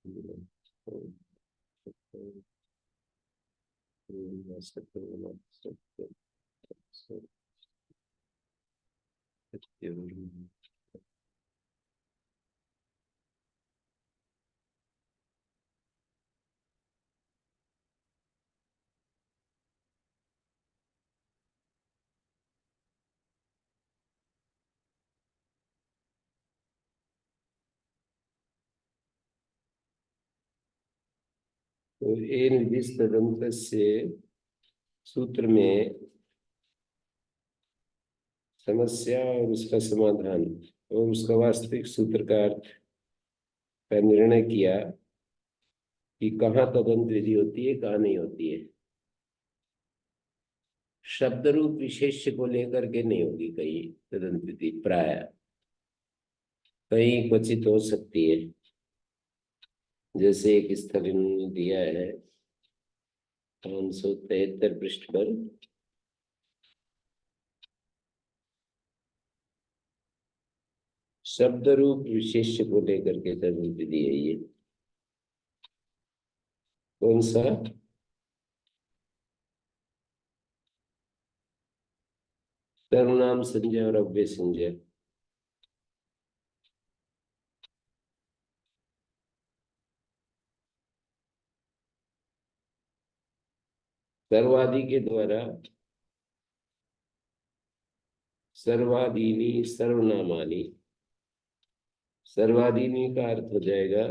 तो ये निर्दिष्ट तदंत से सूत्र में समस्या और उसका समाधान और उसका वास्तविक सूत्र का अर्थ का निर्णय किया कि कहाँ तदंत विधि होती है, कहाँ नहीं होती है। शब्द रूप विशेष्य को लेकर के नहीं होगी कहीं तदंत विधि, प्राय कहीं क्वचित हो सकती है। जैसे एक स्थल इन्होंने दिया है 573 पृष्ठ पर, शब्द रूप विशेष्य को लेकर के तदंत विधि है। ये कौन सा? सर्वनाम संजय और अव्यय संजय। सर्वादि के द्वारा सर्वादीनी सर्वनामानी, सर्वादीनी का अर्थ हो जाएगा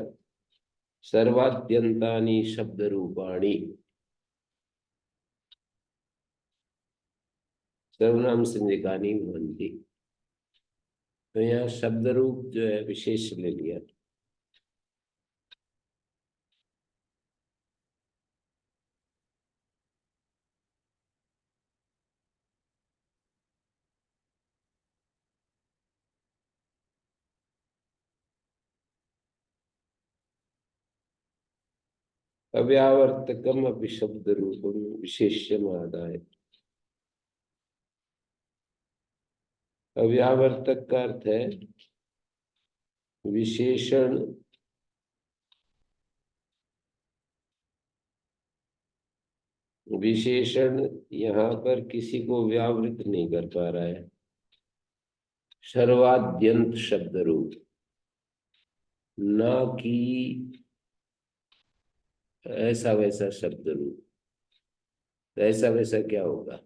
सर्वाद्यंतानि शब्द रूपाणी, सर्वनाम संज्ञकानि भवन्ति। तो यहाँ शब्द रूप जो है विशेष ले लिया। अव्यावर्तकम अपि शब्द रूपम विशेष्यमादाय। अव्यावर्तक का अर्थ है विशेषण विशेषण यहाँ पर किसी को व्यावृत नहीं कर पा रहा है। सर्वाद्यंत शब्द रूप, ना कि ऐसा वैसा शब्द रूप। तो ऐसा वैसा क्या होगा?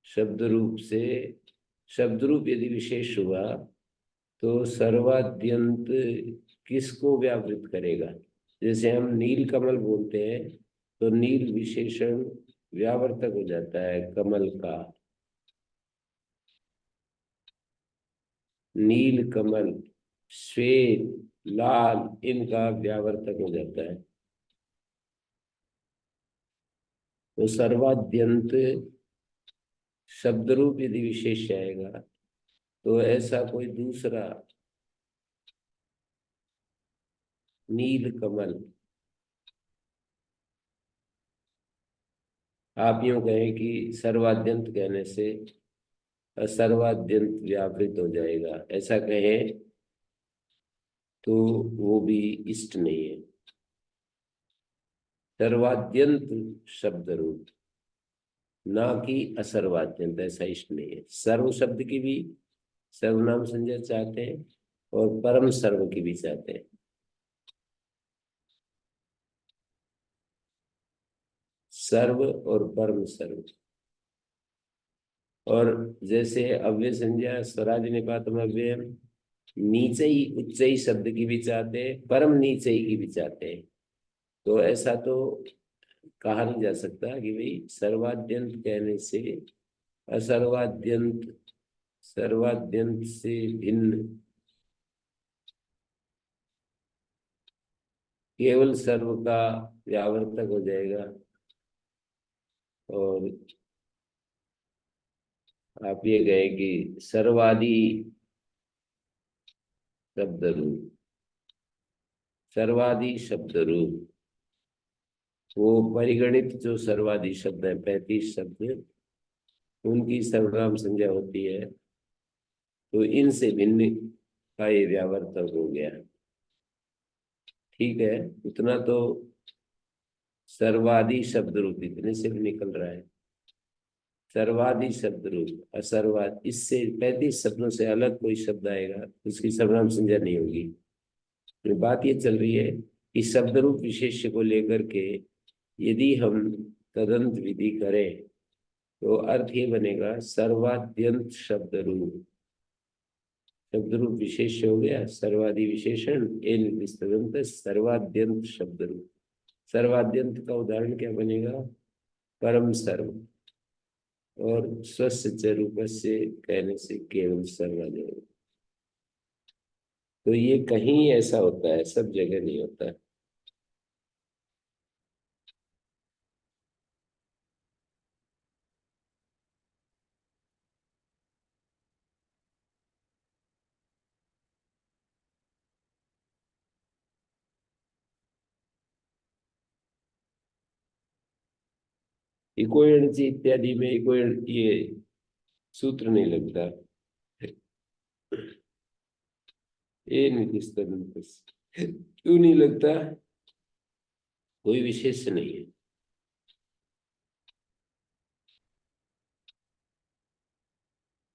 शब्द रूप से, शब्द रूप यदि विशेष हुआ तो सर्वाद्यंत किसको व्यावृत करेगा? जैसे हम नील कमल बोलते हैं तो नील विशेषण व्यावर्तक हो जाता है कमल का। नील कमल, श्वेत, लाल, इनका व्यावर्तक हो जाता है। तो सर्वाद्यंत शब्द रूप यदि विशेष आएगा तो ऐसा कोई दूसरा नील कमल, आप यूं कहें कि सर्वाद्यंत कहने से सर्वाद्यंत व्यावृत हो जाएगा, ऐसा कहें तो वो भी इष्ट नहीं है। सर्वाद्यंत शब्द रूप, ना कि असर्वाद्यंत, ऐसा इष्ट नहीं है। सर्व शब्द की भी सर्वनाम संज्ञा चाहते हैं और परम सर्व की भी चाहते हैं। सर्व और परम सर्व। और जैसे अव्यय संज्ञा स्वराज निपातम अव्ययम, नीचे ही उच्च ही शब्द की भी चाहते हैं, परम नीचे ही की भी चाहते हैं। तो ऐसा तो कहा नहीं जा सकता कि भाई सर्वाद्यंत कहने से असर्वाद्यंत, सर्वाद्यंत से भिन्न केवल सर्व का व्यावर्तक हो जाएगा। और आप ये गए कि सर्वादि शब्द रूप, सर्वादि शब्द रूप, वो परिगणित जो सर्वादि शब्द है 35 शब्द, उनकी सर्वनाम संज्ञा होती है। तो इनसे भिन्न का ये व्यावर्तक हो गया। ठीक है, उतना तो सर्वादि शब्द रूप इतने से भी निकल रहा है। सर्वादि शब्द रूप असर्वाद, इससे 35 शब्दों से अलग कोई शब्द आएगा उसकी सर्वनाम संज्ञा नहीं होगी। तो बात ये चल रही है कि शब्द रूप विशेष्य को लेकर के यदि हम तदंत विधि करें तो अर्थ ये बनेगा सर्वाद्यंत शब्द रूप। शब्द रूप विशेष हो गया, सर्वादि विशेषण ए निर्दिष्ट तदंत सर्वाद्यंत शब्द रूप। सर्वाद्यंत का उदाहरण क्या बनेगा? परम सर्व, और स्वस्थ च रूप से कहने से केवल सर्वादेव। तो ये कहीं ऐसा होता है, सब जगह नहीं होता है। इको एनर्जी इत्यादि में इको ये सूत्र नहीं लगता। ए निर्दिष्ट क्यों नहीं लगता? कोई विशेष नहीं है।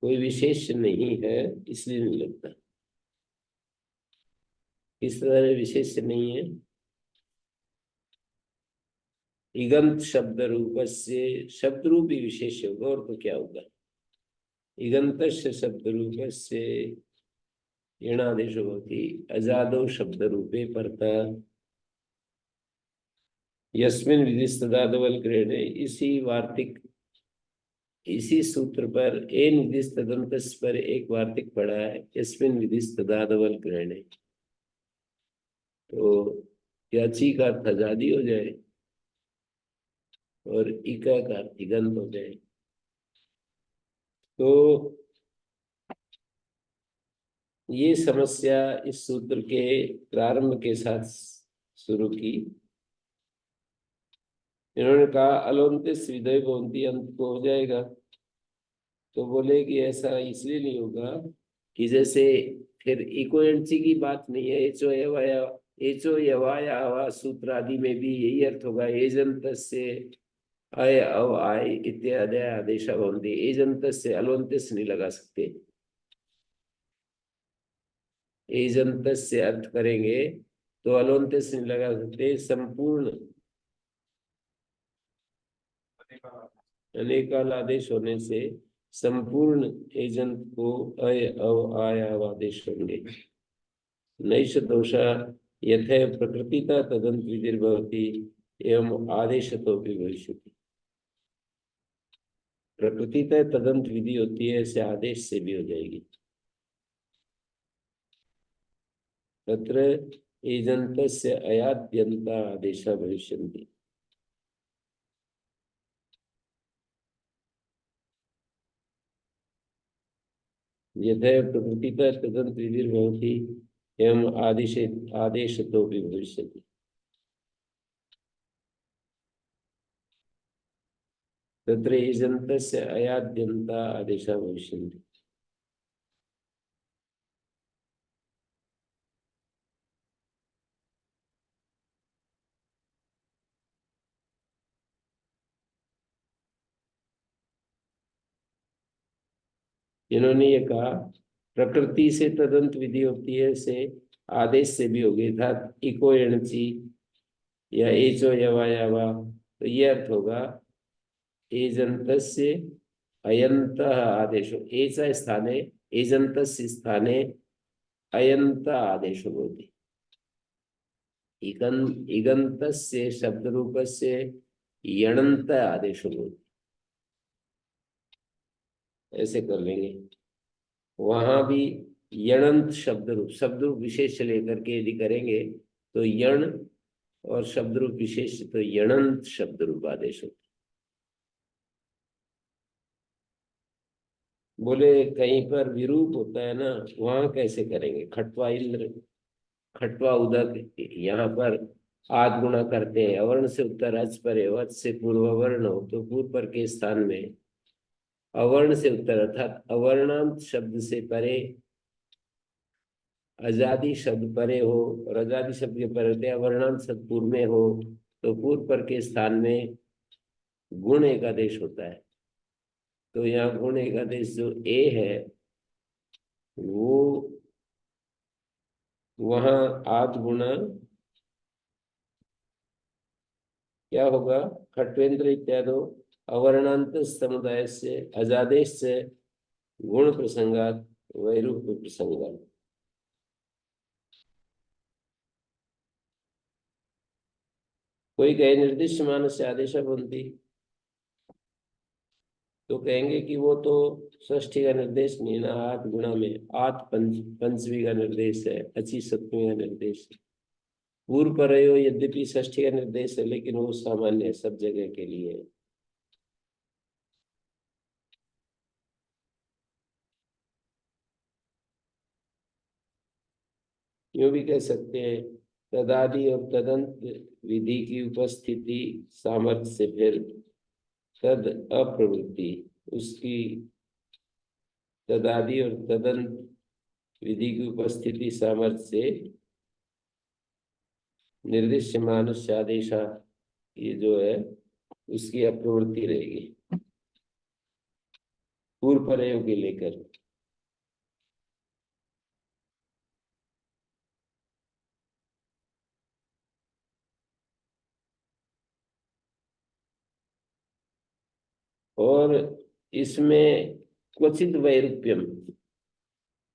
कोई विशेष नहीं है इसलिए नहीं लगता। किस तरह विशेष नहीं है? इगंत शब्द रूप से, शब्द रूप भी विशेष होगा और तो क्या होगा? इगंत शब्द रूप से यणादेश होती अजादो शब्द रूपे परता यस्मिन विधिस्तदादवल ग्रहणे। इसी वार्तिक, इसी सूत्र पर ए निर्दिष्ट तदंतस पर एक वार्तिक पड़ा है, यस्मिन विधिस्तदादवल ग्रहणे। तो याची का अर्थ आजादी हो जाए और इका का अर्थ इगंत हो जाए। तो ये समस्या इस सूत्र के प्रारंभ के साथ शुरू की। इन्होंने कहा अलोन्तिस विधेय भवन्ति, अंत को हो जाएगा। तो बोले कि ऐसा इसलिए नहीं होगा कि जैसे, फिर इको एनर्जी की बात नहीं है। एचो यवाया हवा सूत्र आदि में भी यही अर्थ होगा। एजंत से अय अव आय इत्यादि आदेश भवन्ति। एजंत से अलोन्तिस नहीं लगा सकते। एजंत से अर्थ करेंगे तो अलोन्तिस नहीं लगा सकते। संपूर्ण अनेकाल आदेश होने से संपूर्ण एजंत को अय अव आयाव आदेश होंगे। नैष दोषा यथैव प्रकृतिता तदंत विधिर्भवति एवं आदेश तो भी भविष्यति। प्रकृतिता तदंत विधि होती है, ऐसे आदेश से भी हो जाएगी। तत्र एजन्तस्य अयाद्यन्ता आदेशा भविष्यन्ति। यथैव प्रकृतिता तदंत विधिर्भवति एवं आदेश तो भी भविष्यति। तत्र एजन्तस्य अयाद्यन्ता आदेशा भविष्यन्ति। इन्होंने ये कहा प्रकृति से तदंत विधि होती है, से आदेश से भी होगी। अर्थात इको एणची या एचो यवा यवा, तो ये अर्थ होगा एजन्तस्य अयंत आदेशो। एचा स्थाने एजन्तस्य स्थाने अयंत आदेशो भवति। इगन्तस्य शब्द रूपस्य यणंत आदेशो भवति। ऐसे कर लेंगे। वहां भी यणंत शब्द रूप विशेष लेकर के यदि करेंगे तो यण, और शब्द रूप विशेष तो यणंत शब्द रूप आदेश होता। बोले कहीं पर विरूप होता है ना, वहां कैसे करेंगे? खटवा इंद्र, खटवा उदक, यहाँ पर आद गुणा करते हैं। अवर्ण से उत्तर अच परे, वच से पूर्व वर्ण हो तो पूर्व पर के स्थान में अवर्ण से उत्तर, अर्थात अवर्णांत शब्द से परे आजादी शब्द परे हो और आजादी शब्द के परे अवर्णांत शब्द पूर्व में हो, तो पूर्व पर के स्थान में गुण एक आदेश होता है। तो यहाँ गुण एक आदेश जो ए है वो वहां आद गुणा क्या होगा, खट्वेंद्र इत्यादि अवर्णांत समुदाय से अजादेश से गुण प्रसंगात वैरूप प्रसंगात। कोई कहे निर्दिष्ट मानस से आदेश बनती, तो कहेंगे कि वो तो षष्ठी का निर्देश नहीं ना, आठ गुणा में आठ पंचवी का निर्देश है, अच्छी सप्तमी का निर्देश है। पूर्व पर यद्यपि षष्ठी का निर्देश है लेकिन वो सामान्य है, सब जगह के लिए है। यूं भी कह सकते हैं तदादि और तदंत विधि की उपस्थिति सामर्थ्य से फिर तद अप्रवृत्ति, उसकी तदादि और तदंत विधि की उपस्थिति सामर्थ्य से निर्दिष्ट मानुष आदेशा, ये जो है उसकी अप्रवृत्ति रहेगी पूर्व प्रयोग के लेकर। और इसमें क्वचित वैरूप्यम,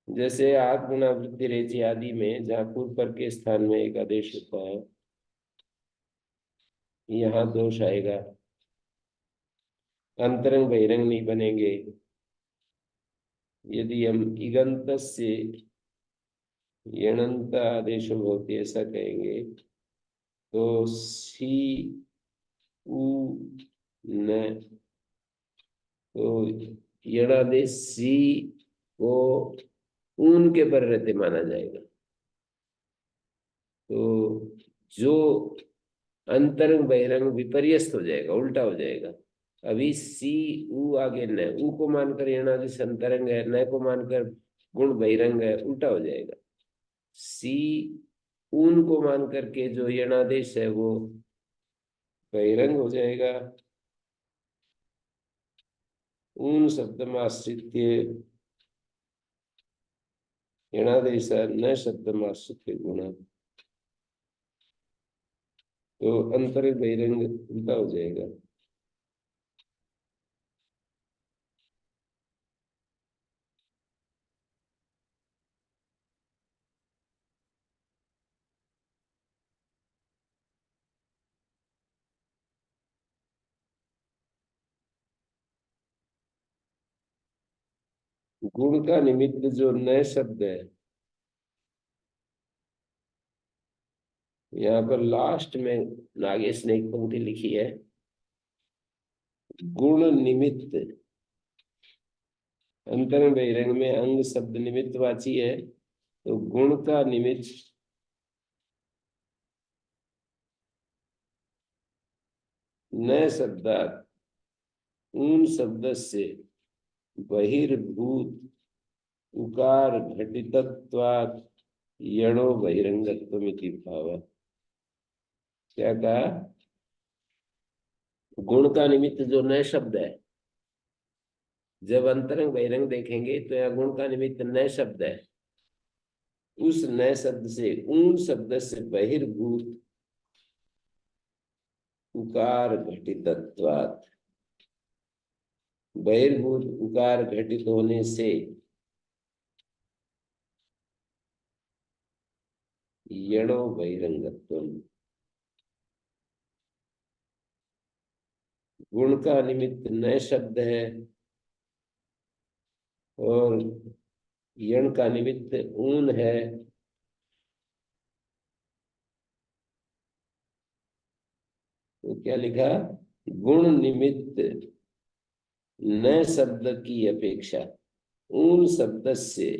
जैसे आठ गुना वृद्धि रेचि आदि में जहाँ पूर्व पर के स्थान में एक आदेश होता है, यहाँ दोष आएगा, अंतरंग बहिरंग नहीं बनेंगे। यदि हम इगंत से यणंत आदेश होती ऐसा कहेंगे तो सी उ न, तो यणादेश सी को ऊन के पर रहते माना जाएगा। तो जो अंतरंग बहिरंग विपर्यस्त हो जाएगा, उल्टा हो जाएगा। अभी सी उ आगे न, उ को मानकर यणादेश अंतरंग है, न को मानकर गुण बहिरंग है, उल्टा हो जाएगा। सी ऊन को मान करके जो यणादेश है वो बहिरंग हो जाएगा। ऊन शब्द में आश्रित यणादेश न शब्द में आश्रित गुणा, तो अंतर बहिरंग उल्टा हो जाएगा। गुण का निमित्त जो न शब्द है, यहाँ पर लास्ट में नागेश ने एक पंक्ति लिखी है, गुण निमित्त। अंतर बहिरंग में अंग शब्द निमित्तवाची है, तो गुण का निमित्त न शब्दात ऊन शब्द से बहिर्भूत उकार घटितत्वात् यणो बहिरंगत्वमिति भाव। क्या कहा, गुण का निमित्त जो न शब्द है, जब अंतरंग बहिरंग देखेंगे तो यह गुण का निमित्त न शब्द है, उस न शब्द से ऊन शब्द से बहिर्भूत उकार घटितत्वात्, बहिर्भूत उकार घटित होने से यणो बहिरंगत्वम, गुण का निमित्त न शब्द है और यण का निमित्त ऊन है, तो क्या लिखा, गुण निमित्त न शब्द की अपेक्षा ऊन शब्द से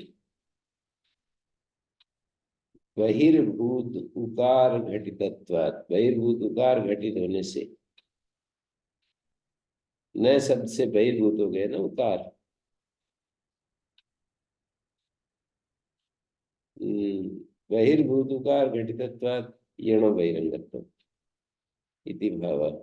बहिर्भूत उकार घटितत्वात्, बहिर्भूत उकार घटित होने से, न शब्द से बहिर्भूत हो गए ना उकार। बहिर्भूतकार घटितत्वात् यणो बहिरंगत्वम् इति भावः।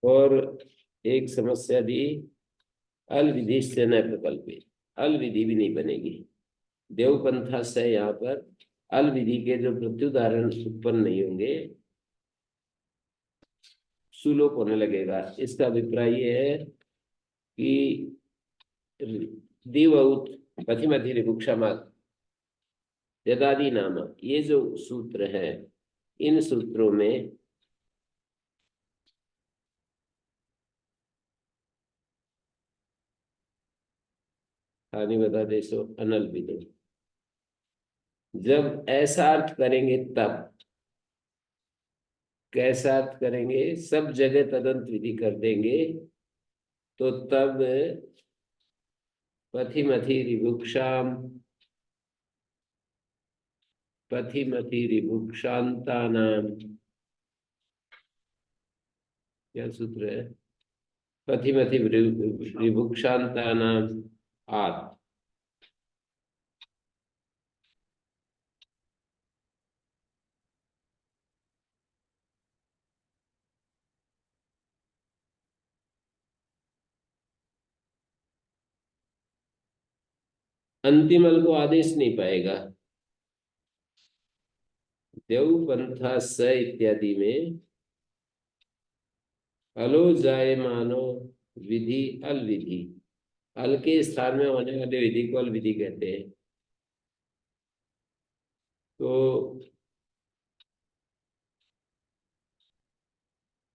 और एक समस्या दी, अल विधि से न प्रकल्पे, अल विधि भी नहीं बनेगी। देवपंथा से यहाँ पर अल विधि के जो प्रत्युदाहरण उत्पन्न नहीं होंगे, सुलोप होने लगेगा। इसका अभिप्राय ये है कि दिवउत पथिमति ऋभुक्षा यदादि नाम, ये जो सूत्र है, इन सूत्रों में हानि बता देशो अनल विदो, जब ऐसा अर्थ करेंगे तब, कैसा अर्थ करेंगे, सब जगह तदंत विधि कर देंगे तो तब पथिमथि ऋभुक्षाम, पथिमथि ऋभुक्षांता नाम, क्या सूत्र है, पथिमथि ऋभुक्षांता नाम आत, अंतिम अल को आदेश नहीं पाएगा। देवपंथा स इत्यादि में अलो जाए मानो विधि अल विधि, अल के स्थान में होने वाले विधि को अल विधि कहते हैं। तो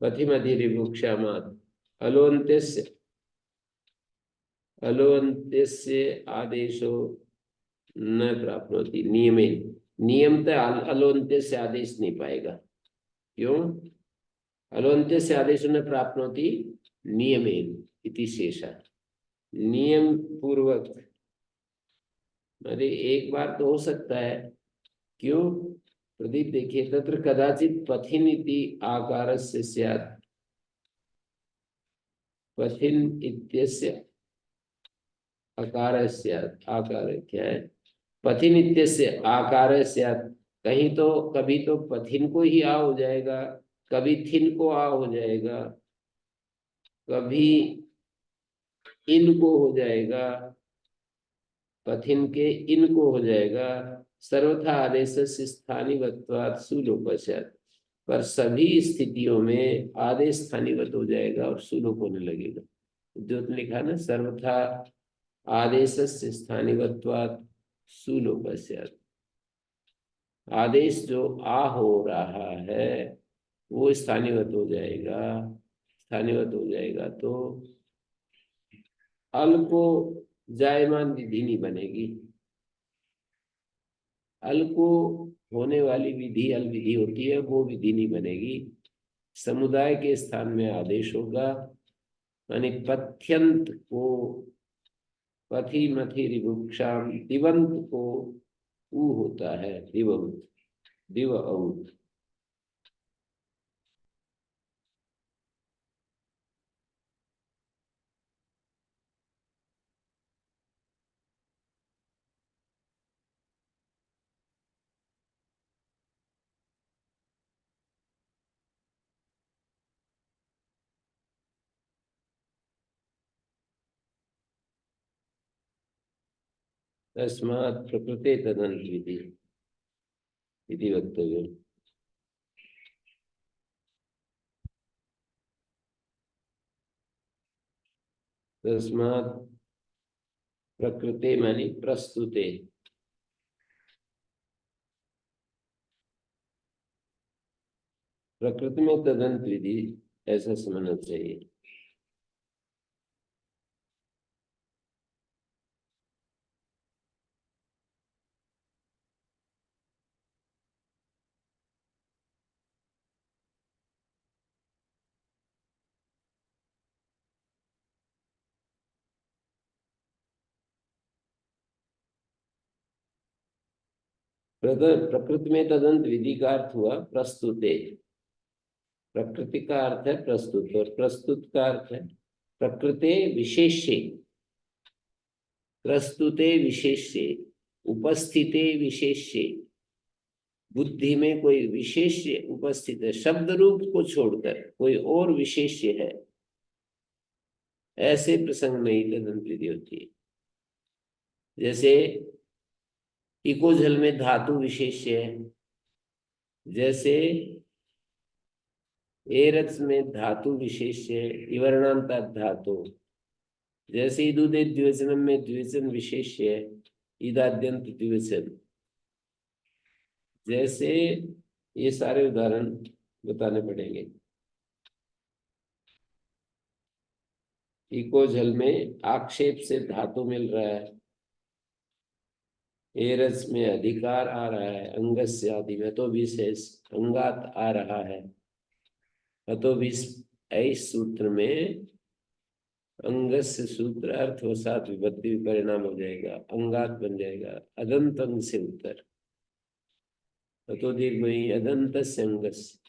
पथिमति ऋभुक्षामात् अलोन्त्यस्य, अलोन्त्यस्य आदेशो न प्राप्नोति नियमेन, नियमतः अलोन्त्यस्य आदेश नहीं पाएगा। क्यों? अलोन्त्यस्य आदेशो न प्राप्नोति नियमेन इति शेषा, नियम पूर्वक, अरे एक बार तो हो सकता है। क्यों? प्रदीप देखिए, तत्र कदाचित पथिन इति आकारस्य स्यात्, पथिन इत्यस्य अकार स्यात्, आकार क्या है, पथिन इत्यस्य आकार स्यात्, कहीं तो कभी तो पथिन को ही आ हो जाएगा, कभी थिन को आ हो जाएगा, कभी इन को हो जाएगा, पथिन के इन को हो जाएगा। सर्वथा आदेश से स्थानीवत्वात् सुलोपस्यात्, पर सभी स्थितियों में आदेश स्थानीवत हो जाएगा और सुलोप होने लगेगा। जो लिखा ना, सर्वथा आदेश से स्थानीवत्वात् सुलोपस्यात्, आदेश जो आ हो रहा है वो स्थानीवत हो जाएगा, स्थानीवत हो जाएगा तो अल को जायमान विधि नहीं बनेगी। अल को होने वाली विधि अल विधि होती है, वो विधि नहीं बनेगी। समुदाय के स्थान में आदेश होगा, यानी पथ्यंत को पथि मथि ऋभुक्षाम, दिवंत को ऊ होता है, दिवंत, दिव औत। तस्मात् प्रकृते तदंत विधि इति वक्तव्यम्। तस्मात् प्रकृते मानी प्रस्तुते, प्रकृति में तदंत विधि, ऐसा समझना चाहिए। प्रकृति में तदंत विधि का अर्थ हुआ प्रस्तुते। प्रकृति का अर्थ है प्रस्तुत, और प्रस्तुत का अर्थ है प्रकृते विशेष्ये। प्रस्तुते विशेष्ये, उपस्थिते विशेष्ये। बुद्धि में कोई विशेष्य उपस्थित है, शब्द रूप को छोड़कर कोई और विशेष्य है, ऐसे प्रसंग में ही तदंत विधि होती है। जैसे इकोजल में धातु विशेष्य है, जैसे एरच में धातु विशेष्य है, इवर्णांता धातु। जैसे इदुदे द्विवचनम में द्विवचन विशेष्य है, इदाद्यंत द्विवचन। जैसे ये सारे उदाहरण बताने पड़ेंगे। इकोजल में आक्षेप से धातु मिल रहा है, एरस में अधिकार आ रहा है, अंगस्य आदि में तो विशेष अंगात आ रहा है। तो इस सूत्र में अंगस्य सूत्र अर्थवसात विभक्ति परिणाम हो जाएगा, अंगात बन जाएगा, अदंत अंग से उत्तर। तो दीर्घ में अदंत से अंगस्य।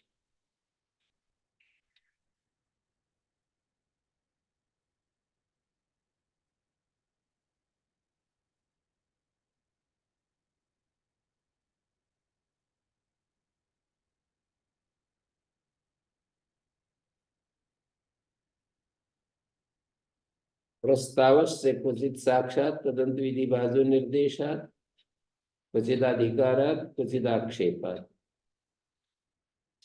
प्रस्तावस्य क्वचित साक्षात तदंत विधि भाजो निर्देशात, क्वचित अधिकारात, क्वचित आक्षेपात।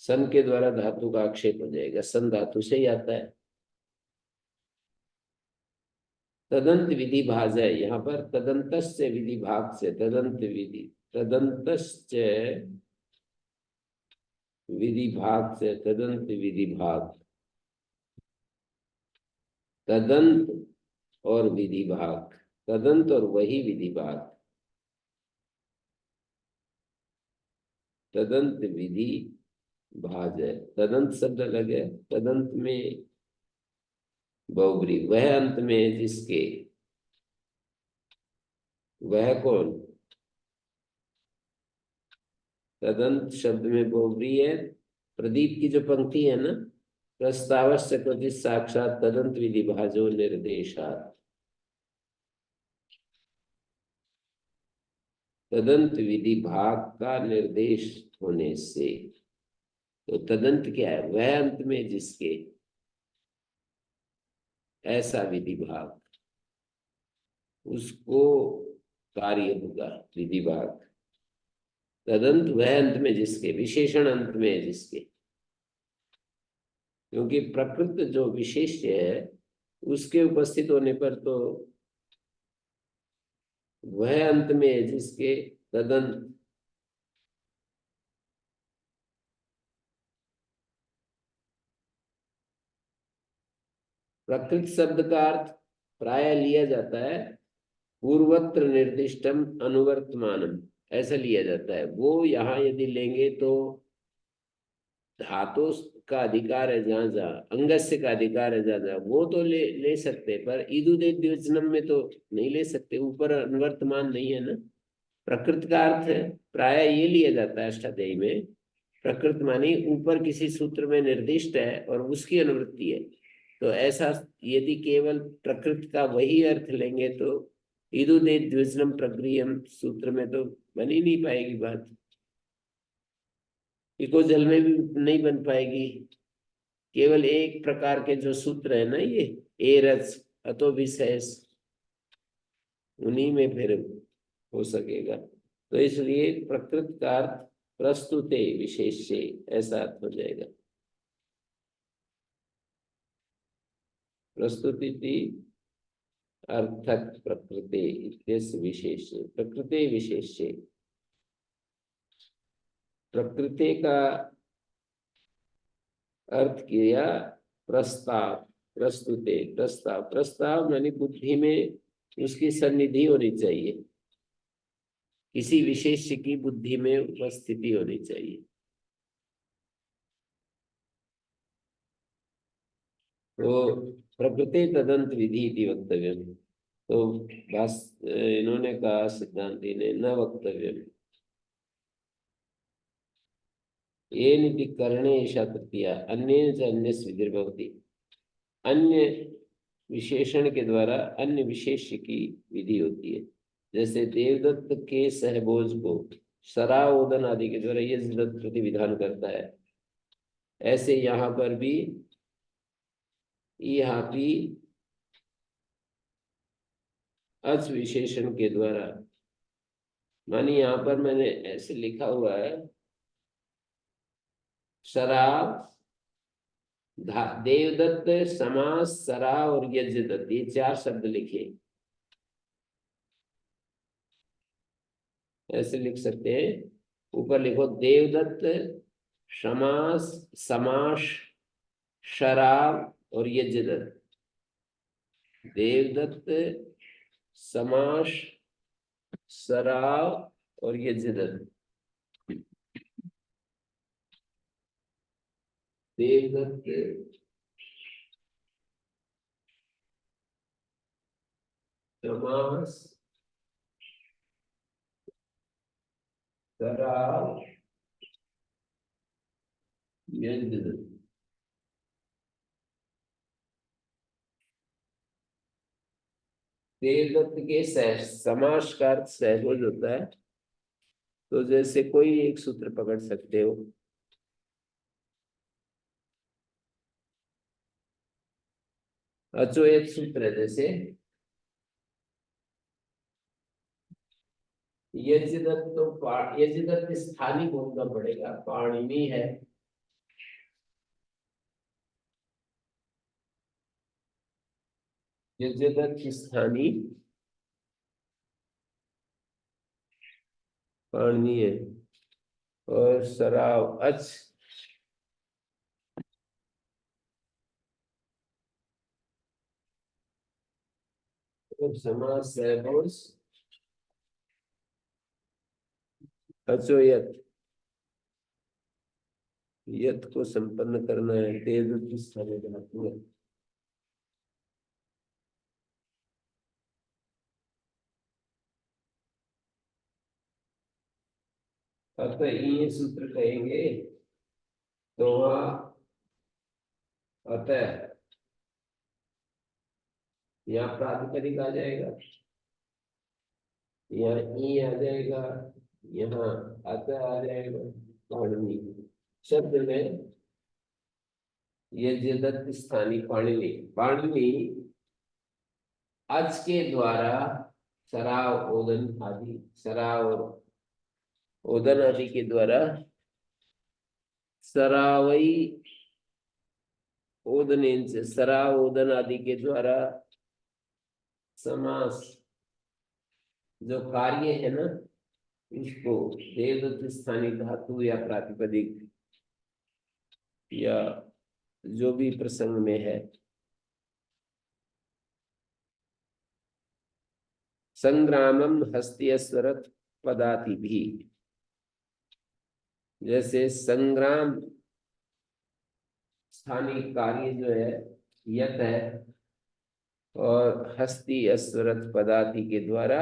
सन के द्वारा धातु का आक्षेप हो जाएगा, सन धातु से ही आता है। तदंत विधि भाज है, यहाँ पर तदंतस्य विधि भाग से तदंत विधि, तदंतस्य विधि भाग से तदंत विधि भाग। तदंत और विधि भाग, तदंत और वही विधि भाग। तदंत विधि भाज है, तदंत शब्द अलग है। तदंत में बहुब्री, वह अंत में जिसके, वह कौन? तदंत शब्द में बहुब्री है। प्रदीप की जो पंक्ति है ना, प्रस्तावस्य क्वचित साक्षात तदंत विधि भाजो निर्देशात। तदंत विधि भाग का निर्देश होने से, तो तदंत क्या है? वह अंत में जिसके, ऐसा विधि भाग, उसको कार्य होगा विधि भाग। तदंत वह अंत में जिसके, विशेषण अंत में है जिसके। क्योंकि प्रकृत जो विशेष्य है उसके उपस्थित होने पर तो वह अंत में है जिसके तदंत। प्रकृत शब्द का अर्थ प्राय लिया जाता है पूर्वत्र निर्दिष्टम अनुवर्तमानम, ऐसा लिया जाता है। वो यहाँ यदि लेंगे तो धातु का अधिकार है जहां जहां, अंगस्य का अधिकार है जहां जहां, वो तो ले सकते, पर ईदुदे द्विवचनम में तो नहीं ले सकते, ऊपर अनुवर्तमान नहीं है ना। प्रकृत का अर्थ है प्राय ये लिया जाता है अष्टाध्यायी में, प्रकृत मानी ऊपर किसी सूत्र में निर्दिष्ट है और उसकी अनुवृत्ति है। तो ऐसा यदि केवल प्रकृत का वही अर्थ लेंगे तो ईदुदे द्विवचनम प्रक्रियम सूत्र में तो बन ही नहीं पाएगी बात, इको जल में भी नहीं बन पाएगी। केवल एक प्रकार के जो सूत्र है ना, ये एरच अतो विशेष, उन्हीं में फिर हो सकेगा। तो इसलिए प्रकृत का अर्थ प्रस्तुते विशेष से, ऐसा अर्थ हो जाएगा। प्रस्तुति थी अर्थक प्रकृति इत्यस्य विशेष, प्रकृति विशेष। प्रकृति का अर्थ किया प्रस्ताव, प्रस्तुते प्रस्ताव। प्रस्ताव मानी बुद्धि में उसकी सन्निधि होनी चाहिए, किसी विशेष की बुद्धि में उपस्थिति होनी चाहिए। तो प्रकृति तदंत विधि इति वक्तव्यम। तो बस इन्होंने कहा, सिद्धांति ने, न वक्तव्यम, ये निधि करणे ईशा तृतीया अन्य च अन्य विधिर्भवति। अन्य विशेषण के द्वारा अन्य विशेष की विधि होती है। जैसे देवदत्त के सहभोज को सराओदन आदि के द्वारा यज्ञदत्त प्रतिविधान करता है, ऐसे यहाँ पर भी यहाँ भी अच विशेषण के द्वारा, मानी यहाँ पर मैंने ऐसे लिखा हुआ है शराब देवदत्त समास सरा और यज्ञदत्त, ये चार शब्द लिखे, ऐसे लिख सकते हैं। ऊपर लिखो देवदत्त समास समास शराब और यज्ञदत्त। देवदत्त समास शराब और यज्ञदत्त। देवदत्त समास शराब यज्ञदत्त। देवदत्त के समास का अर्थ सहभोज होता है। तो जैसे कोई एक सूत्र पकड़ सकते हो, अचोयत सूत्र है। जैसे यज्ञदत्त, तो यज्ञदत्त स्थानीय बोलना पड़ेगा, पाणिनि है। यज्ञदत्त स्थानीय पाणिनि है। और सराव अच और समास सहभोज अचोयत, यत को संपन्न करना है। तेजदत्त स्थानीय धातु है। अतः ये सूत्र कहेंगे तो वह अतः यहाँ प्रातिपदिक आ जाएगा, यहाँ ई आ जाएगा, यहाँ अतः आ जाएगा। पाणिनि शब्द में यज्ञदत्त स्थानीय पाणिनि, पाणिनि अच के द्वारा सराव ओदन आदि, सराव और ओदन आदि के द्वारा सरावई ओदन से सराव ओदन आदि के द्वारा समास जो कार्य है ना, इसको देवदत्त स्थानीय धातु या प्रातिपदिक या जो भी प्रसंग में है, संग्रामम हस्त्यस्वरत पदाति भी। जैसे संग्राम स्थानीय कार्य जो है यत है, और हस्ती अस्वरत पदाति के द्वारा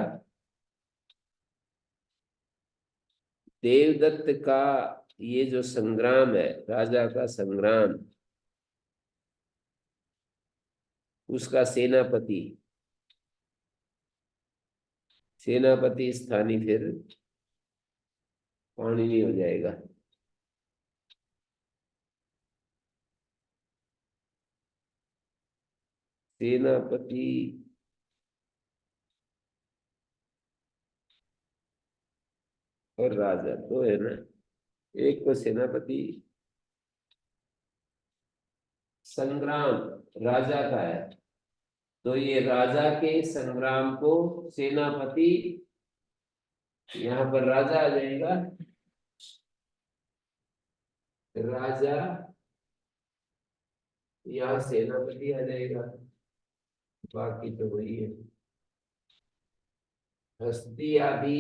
देवदत्त का ये जो संग्राम है, राजा का संग्राम, उसका सेनापति, सेनापति स्थानीय फिर पाणिनि हो जाएगा। सेनापति और राजा तो है ना, एक को सेनापति, संग्राम राजा का है, तो ये राजा के संग्राम को सेनापति, यहाँ पर राजा आ जाएगा, राजा यहाँ सेनापति आ जाएगा, बाकी तो वही है। हस्ती आदि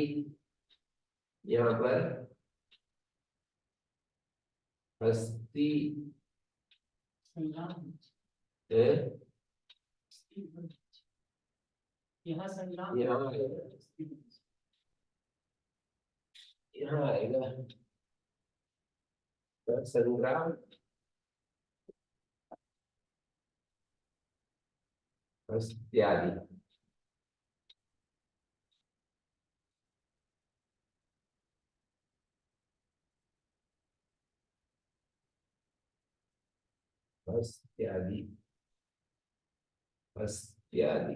यहाँ पर हस्ती है, यहाँ आएगा संग्राम इत्यादि। इत्यादि इत्यादि।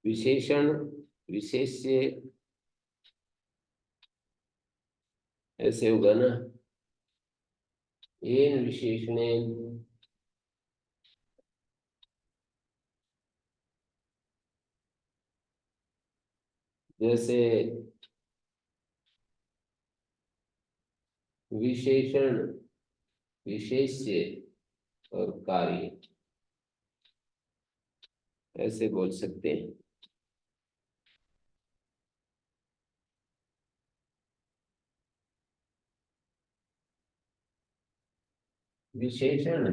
विशेषण विशेष्य ऐसे होगा ना, येन विशेषणेन जैसे विशेषण विशेष्य और कार्य ऐसे बोल सकते हैं। विशेषण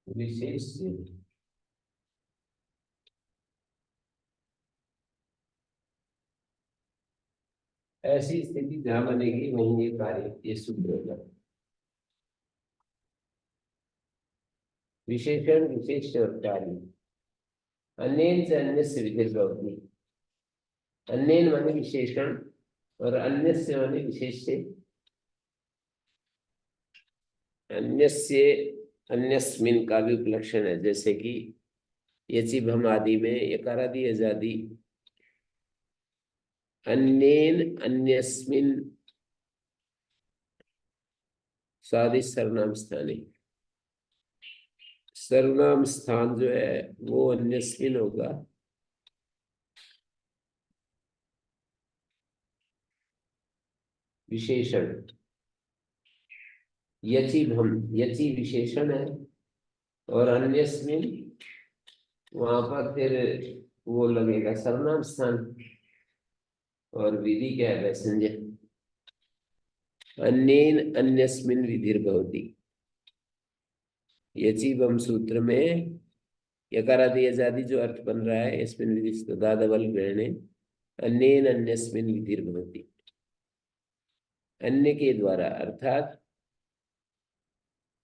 विशेष्य ऐसी स्थिति जहां बनेगी वहीं ये कार्य ये सूत्र होगा। विशेषण विशेष्य और कार्य अन्येन से अन्य से विधिर्भवति। अन्येन माने विशेषण और अन्य से माने विशेष्य। अन्यस्य अन्यस्मिन का भी उपलक्षण है, जैसे कि यचि भम आदि में यकारादि अजादि अन्येन अन्यस्मिन सादि सर्वनाम स्थाने। सर्वनाम स्थान जो है वो अन्यस्मिन होगा। विशेषण यचि भम, यचि विशेषण है और अन्यस्मिन वहां पर फिर वो लगेगा सर्वनाम स्थान और विधि क्या है वैसंज्ञा। अन्येन अन्यस्मिन विधिर्भवति। यचि भम सूत्र में यकारादि अजादि जो अर्थ बन रहा है इसमें विधि तदादवल ग्रहणे अन्येन अन्यस्मिन विधिर्भवति। अन्य के द्वारा अर्थात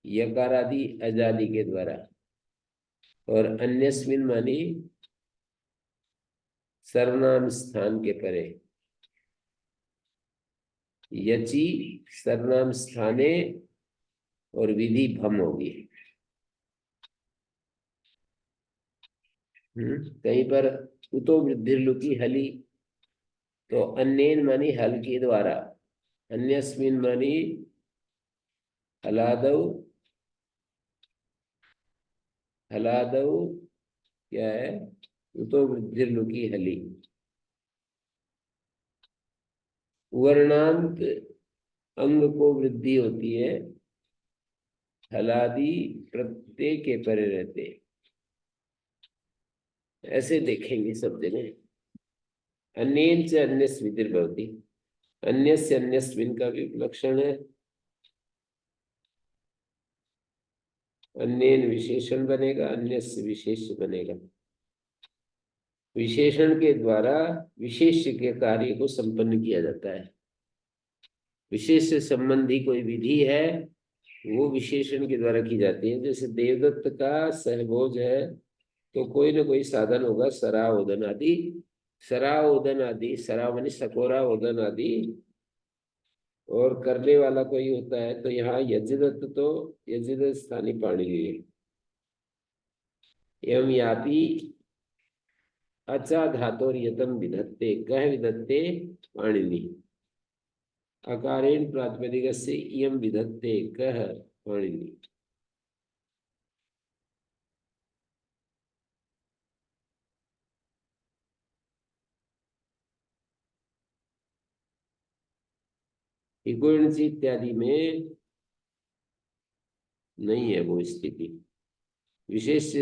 यकारादि अजादि के द्वारा, और अन्यस्मिन मानी सर्वनाम स्थान के परे। यचि सर्वनाम स्थाने और विधि भम होगी। कहीं पर उतो वृद्धिर्लुकी हली, तो अन्येन मानी हल के द्वारा, अन्यस्मिन मानी हलादौ, हलादौ क्या है उतो वृद्धिर्लुकी हली। वर्णांत अंग को वृद्धि होती है, हलादि प्रत्यय के परे रहते। ऐसे देखेंगे सब जगह। अन्येन से अन्यस्मिन विधिर्भवति। अन्य से अन्यस्मिन का भी उपलक्षण है। अन्येन विशेषण बनेगा, अन्य से विशेष बनेगा। विशेषण के द्वारा विशेष के कार्य को संपन्न किया जाता है। विशेष से संबंधी कोई विधि है वो विशेषण के द्वारा की जाती है। जैसे देवदत्त का सहभोज है तो कोई ना कोई साधन होगा, सरा ओदन आदि। सरा ओदन आदि, सरा मानी सकोरा, ओदन आदि, और करने वाला कोई होता है। तो यहाँ यज्ञदत्त तो यज्ञदत्त स्थानीय पाणिनि है। एवं यापी अचा धातोर यतम विधत्ते कह विधत्ते पाणिनि। अकारेण प्रातिपदिकस्य इयं विधत्ते कः पाणिनि। इकोणसी इत्यादि में नहीं है वो स्थिति। विशेष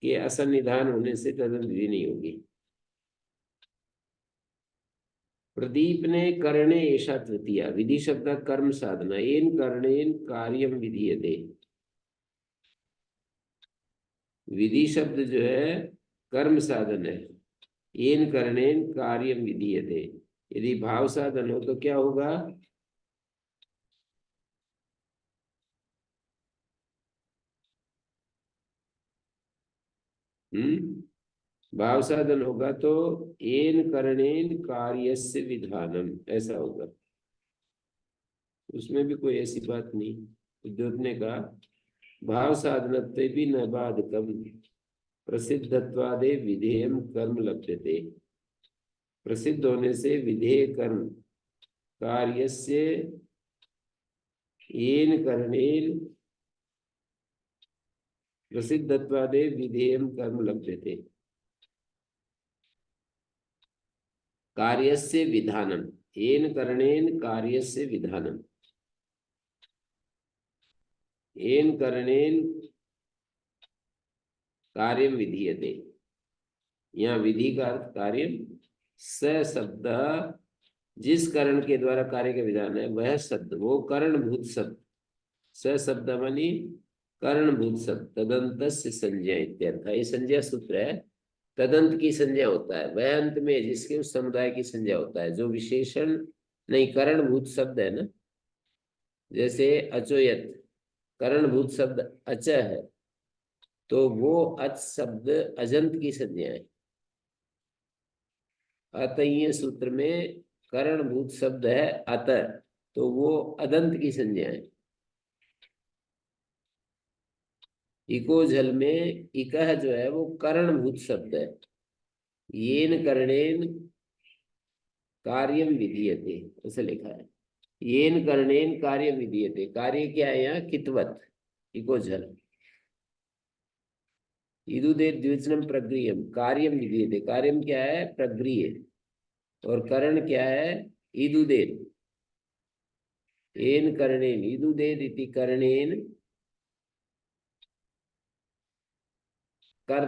के असन्निधान होने से तदंत विधि नहीं होगी। प्रदीप ने करणे ऐसा तृतीया विधि शब्द कर्म साधना एन कर्णेन कार्यम विधीयते। विधि शब्द जो है कर्म साधन है। एन कर्णेन कार्यम विधीयते, यदि भाव साधन हो तो क्या होगा? भाव साधन होगा तो एन कर्णेन कार्यस्य विधानम ऐसा होगा। उसमें भी कोई ऐसी बात नहीं। उद्योत ने कहा भाव साधनत्वे भी न बाधकम प्रसिद्धत्वादे विधेयम कर्म लभ्यते। प्रसिद्ध होने से विधेय कर्म कार्यस्य येन कर्णेन प्रसिद्धत्वादे विधेयम कर्म लभ्यते। कार्यस्य विधानम येन कर्णेन कार्यस्य विधानम येन कर्णेन कार्यम विधीयते। यहाँ विधि का अर्थ कार्य। स शब्द जिस करण के द्वारा कार्य का विधान है वह शब्द वो करणभूत शब्द। स शब्द मानी करणभूत शब्द तदंत से संज्ञा इत्यर्थ। ये संज्ञा सूत्र है। तदंत की संज्ञा होता है वह अंत में जिसके उस समुदाय की संज्ञा होता है। जो विशेषण नहीं करणभूत शब्द है ना, जैसे अचोयत करणभूत शब्द अच है तो वो अच शब्द अजंत की संज्ञा है। अतः सूत्र में करणभूत शब्द है अतः तो वो अदंत की संज्ञा है। इको झल में इकह जो है वो करणभूत शब्द है। येन कर्णेन कार्यम विधीयते ऐसे लिखा है। येन कर्णेन कार्यम विधीयते, कार्य क्या है यहाँ? कितवत इको झल। इदुदे द्विवचनम प्रग्रियम कार्यम विधीयते, कार्यम क्या है? प्रग्रिय। और करण क्या है? इदुदेन। एन कर्णेन इदुदेन इति कर्णेन कर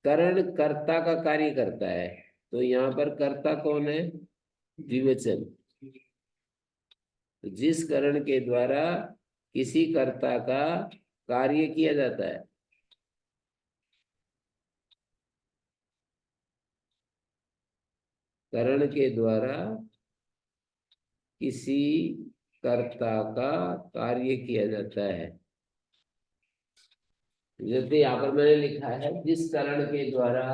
करण कर्ता का कार्य करता है। तो यहाँ पर कर्ता कौन है? द्विवचन। जिस करण के द्वारा किसी कर्ता का कार्य किया जाता है। करण के द्वारा किसी कर्ता का कार्य किया जाता है। जैसे यहाँ पर मैंने लिखा है जिस करण के द्वारा,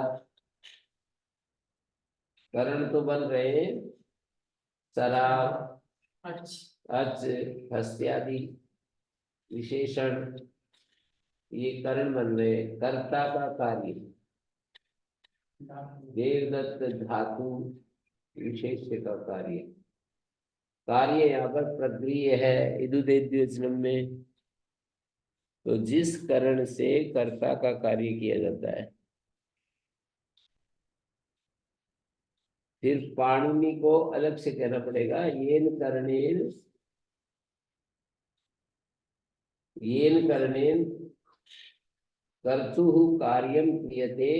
करण तो बन रहे हैं शराब अच हस्त्यादि विशेषण, ये करण बन रहे हैं। कर्ता का कार्य देवदत्त धातु विशेष्य का कार्य। कार्य यहाँ पर प्रक्रिय है इदुद्वचनम में। तो जिस करण से कर्ता का कार्य किया जाता है। फिर पाणिनि को अलग से कहना पड़ेगा। येन कर्णेन कर्तुः कार्यम क्रियते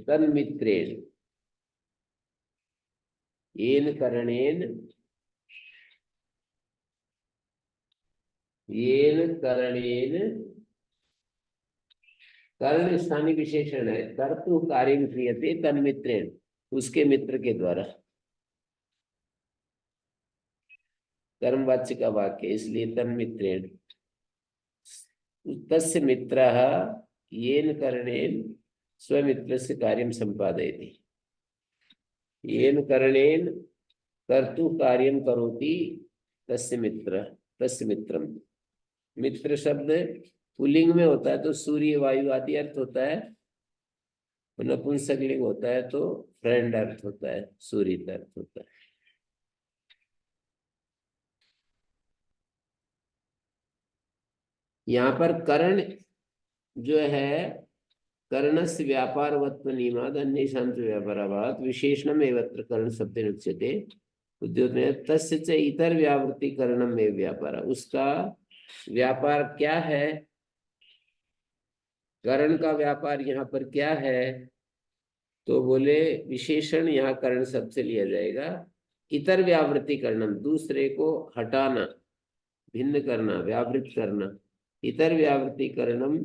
तन्मित्रेण। येन कर्णेन कर्ण स्थानीय विशेषण है। कर्तु कार्यम क्रियते तन्मित्रेण, उसके मित्र के द्वारा। कर्मवाच्य का वाक्य इसलिए तन्मित्रेण। तस्य मित्रः येन कर्णेन स्वमित्र से कार्यम संपादयति। येन कर्णेन कर्तु कार्यम करोति तस्य मित्रम। मित्र शब्द पुल्लिंग में होता है तो सूर्य वायु आदि अर्थ होता है। नपुंसकलिंग होता है तो फ्रेंड अर्थ होता है, सूरित अर्थ होता है। यहाँ पर करण जो है, कर्णस्य व्यापारवत्व नियमाद अन्येषां च व्यापाराभावात् विशेषणम एवत्र कर्ण शब्देन उच्यते। उद्योग में तस्य च इतर व्यावृत्ति करणम में व्यापार, उसका व्यापार क्या है, कर्ण का व्यापार यहाँ पर क्या है, तो बोले विशेषण यहाँ कर्ण शब्द से लिया जाएगा। इतर व्यावृत्ति करणम, दूसरे को हटाना, भिन्न करना, व्यावृत करना। इतर व्यावृत्ति करणम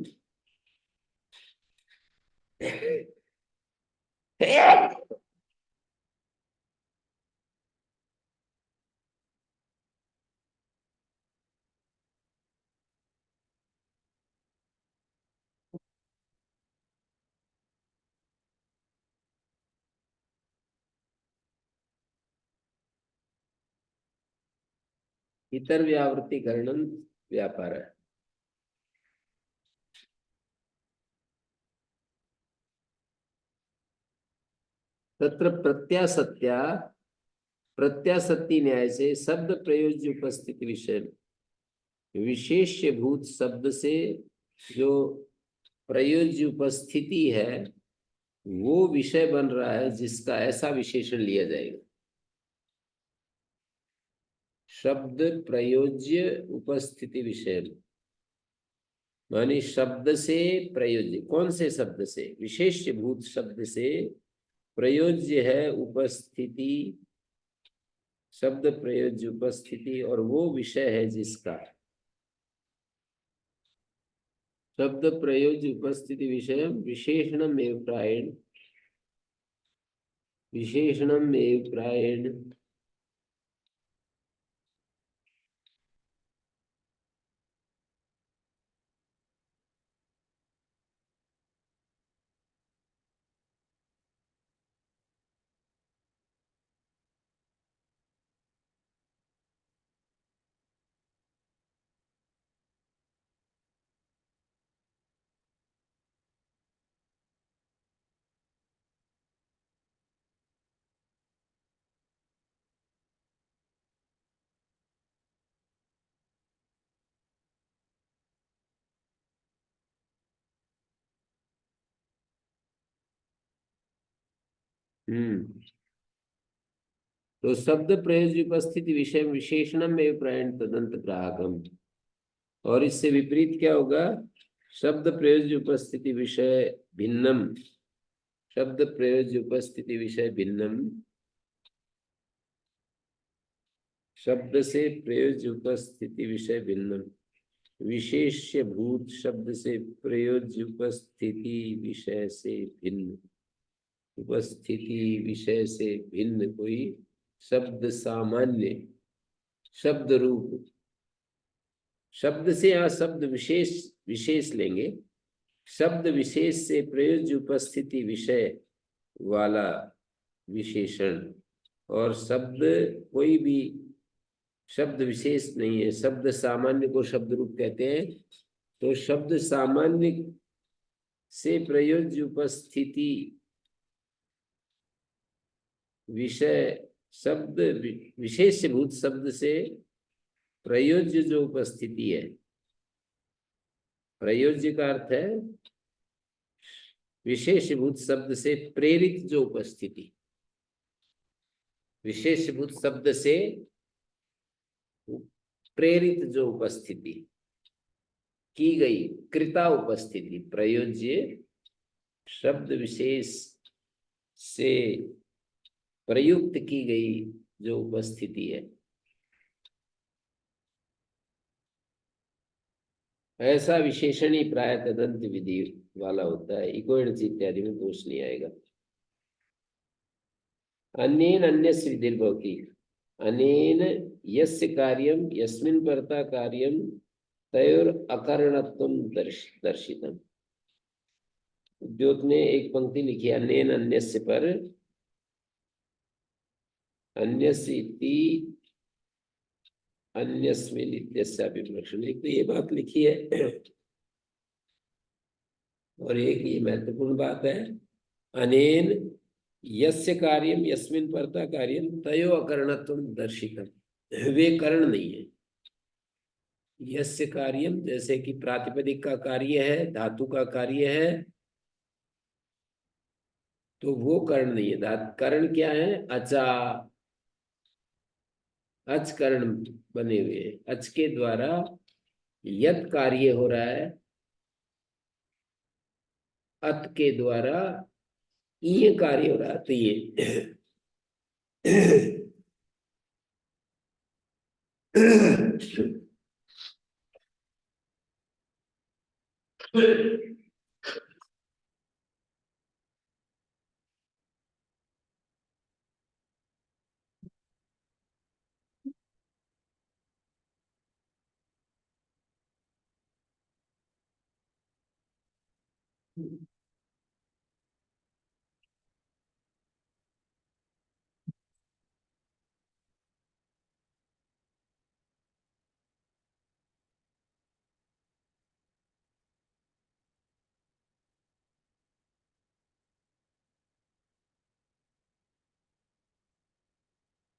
इतर व्यावृत्ति करणम व्यापार है। तत्र प्रत्यासत्या, प्रत्यासत्ति न्याय से शब्द प्रयोज्य उपस्थिति विषय, विशेष्य भूत शब्द से जो प्रयोज्य उपस्थिति है वो विषय बन रहा है, जिसका ऐसा विशेषण लिया जाएगा। शब्द प्रयोज्य उपस्थिति विषय मानी शब्द से प्रयोज्य, कौन से शब्द से, विशेष्य भूत शब्द से प्रयोज्य है उपस्थिति, शब्द प्रयोज्य उपस्थिति, और वो विषय है जिसका शब्द प्रयोज्य उपस्थिति विषय विशेषणम एव प्रायण, विशेषणम एव प्रायण तो शब्द प्रयोज्य उपस्थिति विषय विशेषणम एव प्रायण तदंत ग्राहकम, और इससे विपरीत क्या होगा, शब्द प्रयोज्य उपस्थिति विषय भिन्नम, शब्द प्रयोज्य उपस्थिति विषय भिन्नम, शब्द से प्रयोज्य उपस्थिति विषय भिन्नम, विशेष्य भूत शब्द से प्रयोज्य उपस्थिति विषय से भिन्न, उपस्थिति विषय से भिन्न कोई शब्द सामान्य, शब्द रूप, शब्द से यहाँ शब्द विशेष, विशेष लेंगे, शब्द विशेष से प्रयोज्य उपस्थिति विषय वाला विशेषण, और शब्द कोई भी शब्द विशेष नहीं है, शब्द सामान्य को शब्द रूप कहते हैं। तो शब्द सामान्य से प्रयोज्य उपस्थिति विषय, शब्द विशेष भूत शब्द से प्रयोज्य जो उपस्थिति है, प्रयोज्य का अर्थ है विशेषभूत शब्द से प्रेरित जो उपस्थिति, विशेषभूत शब्द से प्रेरित जो उपस्थिति की गई, कृता उपस्थिति, प्रयोज्य शब्द विशेष से प्रयुक्त की गई जो उपस्थिति है, ऐसा विशेषण ही प्राय तदंत विधि वाला होता है। इकोइड्स इत्यादि में दोष नहीं आएगा। अन्येन अन्यस्य विधिर्भवति, अनेन यस्य कार्यम यस्मिन् कर्ता कार्यम तयोर अकरणत्वं दर्शितम। उद्योग ने एक पंक्ति लिखी, अनेन अन्यस्य पर अन्यस्य इति अन्यस्मिन् इत्यस्यापि विलक्षण, एक तो ये बात लिखी है और एक ये महत्वपूर्ण बात है, अनेन यस्य कार्यम यस्मिन परता कार्यम तयो अकरणत्वम दर्शितम। वे करण नहीं है। यस्य कार्यम जैसे कि प्रातिपदिक का कार्य है, धातु का कार्य है, तो वो कर्ण नहीं है। कर्ण क्या है? अचा, अच कर्ण बने हुए हैं। अच के द्वारा यत कार्य हो रहा है, अत के द्वारा ये कार्य हो रहा है। तो ये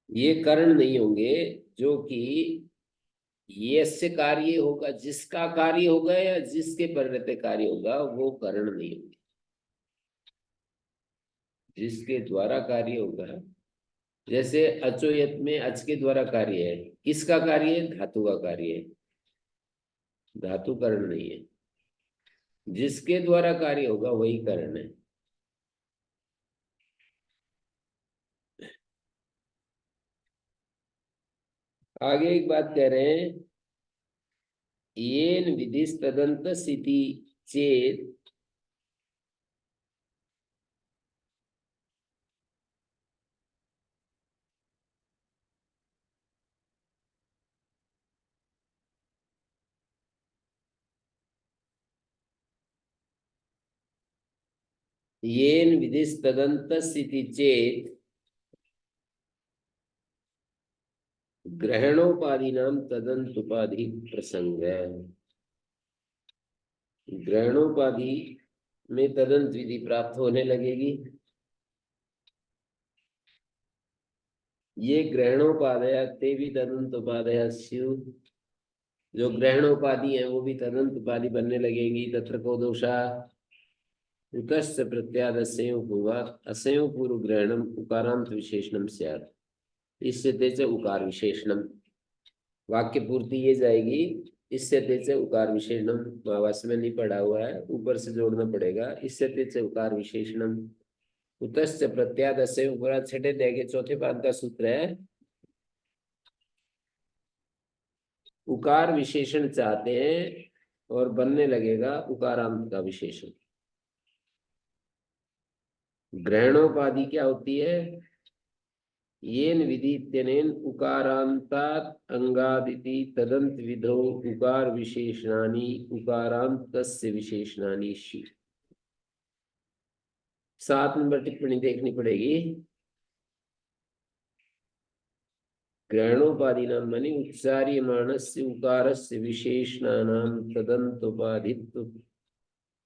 ये कर्ण नहीं होंगे जो कि यस्य कार्य होगा, जिसका कार्य होगा या जिसके परिणत कार्य होगा, वो कर्ण नहीं होंगे। जिसके द्वारा कार्य होगा, जैसे अचोयत में अच के द्वारा कार्य है। किसका कार्य है? धातु का कार्य है। धातु कर्ण नहीं है। जिसके द्वारा कार्य होगा वही कर्ण है। आगे एक बात कह रहे हैं, येन विधिस तदंत स्थिति चेत। येन विधिस तदंत स्थिति चेत ग्रहणोपाधि नाम तदंत उपाधि प्रसंग है। ग्रहणोपाधि में तदंत विधि प्राप्त होने लगेगी। ये ग्रहणोपाध्याय ते भी तदंत उपाध्याय स्यु। जो ग्रहणोपाधि है वो भी तदंत उपाधि बनने लगेंगी। तत्र को दोषा उतस्य प्रत्याद असंयो पूर्वा असंयो पूर्व ग्रहणम उकारांत विशेषणम स्यात्। इससे तेज उकार विशेषणम। वाक्य पूर्ति ये जाएगी, इससे तेज उकार विशेषणम। महावास में नहीं पढ़ा हुआ है, ऊपर से जोड़ना पड़ेगा। इससे तेज उकार विशेषणम उतश्च प्रत्याद असंयो पूरा। छठे अध्याय के चौथे पाद का सूत्र है। उकार विशेषण चाहते हैं और बनने लगेगा उकारांत का विशेषण। ग्रहणोपाधि क्या होती है? येन विधि उकारांतात अंगादिति तदंत विधौ उकार विशेषणानि उकारांतस्य विशेषणानि शि। 7 नंबर टिप्पणी देखनी पड़ेगी। ग्रहणोपाधि नाम मानी उच्चार्यमाणस्य उकारस्य विशेषणानां तदंतोपाधित्व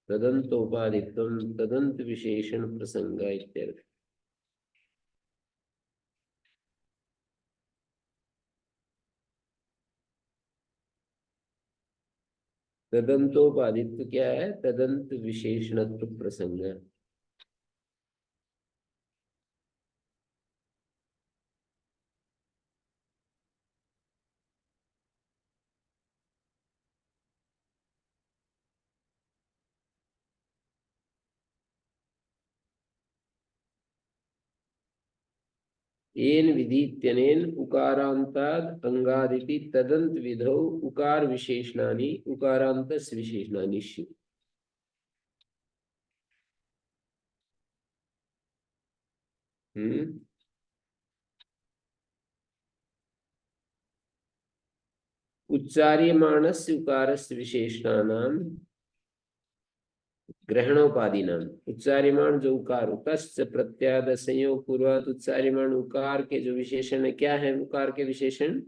तदंतोपाधित्वं तदंत विशेषण प्रसंग इत्यर्थ। तदंतोपाधित्व क्या है? तदंत विशेषणत्व प्रसंग। येन विधि उकारांताद अंगादिति तदंत विधौ उकार विशेषणानि उकारांतस्य विशेषणानि स्यु। उच्चार्यमाणस्य उकारस्य विशेषणानां ग्रहणोपाधि नाम। उच्चार्यमाण जो उकार तस्य प्रत्याद संयोग पूर्वक उच्चार्यमाण उकार के जो विशेषण है, क्या है उकार के विशेषण?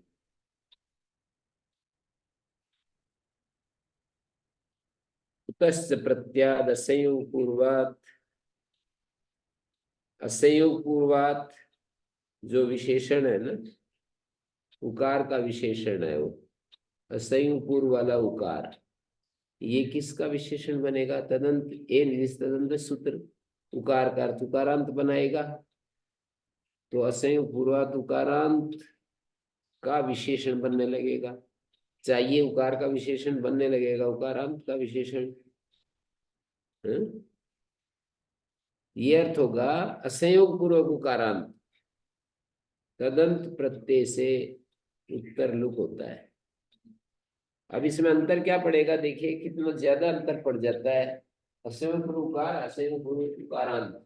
तस्य प्रत्याद संयोग पूर्वक असंयोग पूर्वात जो विशेषण है ना, उकार का विशेषण है वो, असंयोग पूर्व वाला उकार, ये किसका विशेषण बनेगा? तदंत ए तदंत सूत्र, उकार का अर्थ उकारांत बनाएगा, तो असंयोग पूर्वात उकारांत का विशेषण बनने लगेगा। चाहिए उकार का विशेषण बनने लगेगा उकारांत का विशेषण। ये अर्थ होगा असंयोग पूर्वक उकारांत तदंत प्रत्यय से उत्तर लुक होता है। अब इसमें अंतर क्या पड़ेगा, देखिए कितना ज्यादा अंतर पड़ जाता है। असंयोग पूर्व उकार, असंयोग पूर्व उकारांत।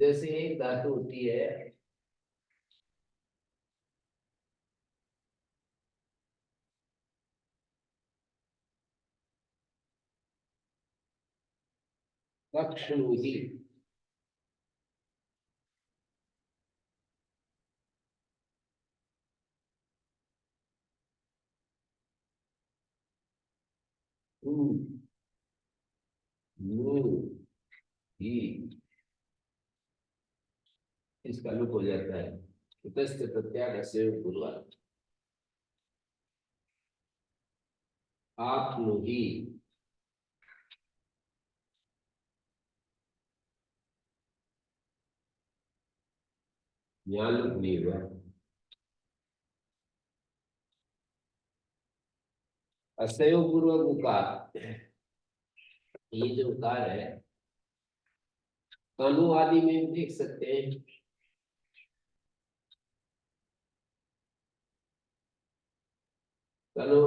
जैसे एक धातु होती है कक्षणुहि, इसका लुक हो जाता है उपस्थ प्रत्याग असंयोग पूर्वात। आप ही, यहाँ लुक नहीं हुआ। असंयोग पूर्वक उकार, ये जो उकार है तनु आदि में भी देख सकते हैं। तनो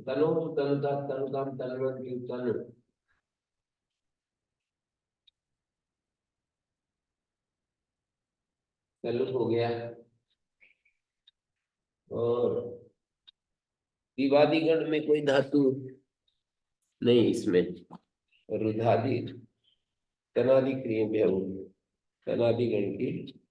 तनो तनुता तनुताम तनुवंती तनु, तलुक हो गया। और विवादी गण में कोई धातु नहीं इसमें, रुधादि तनादि क्रिया भी है, तनादि गण की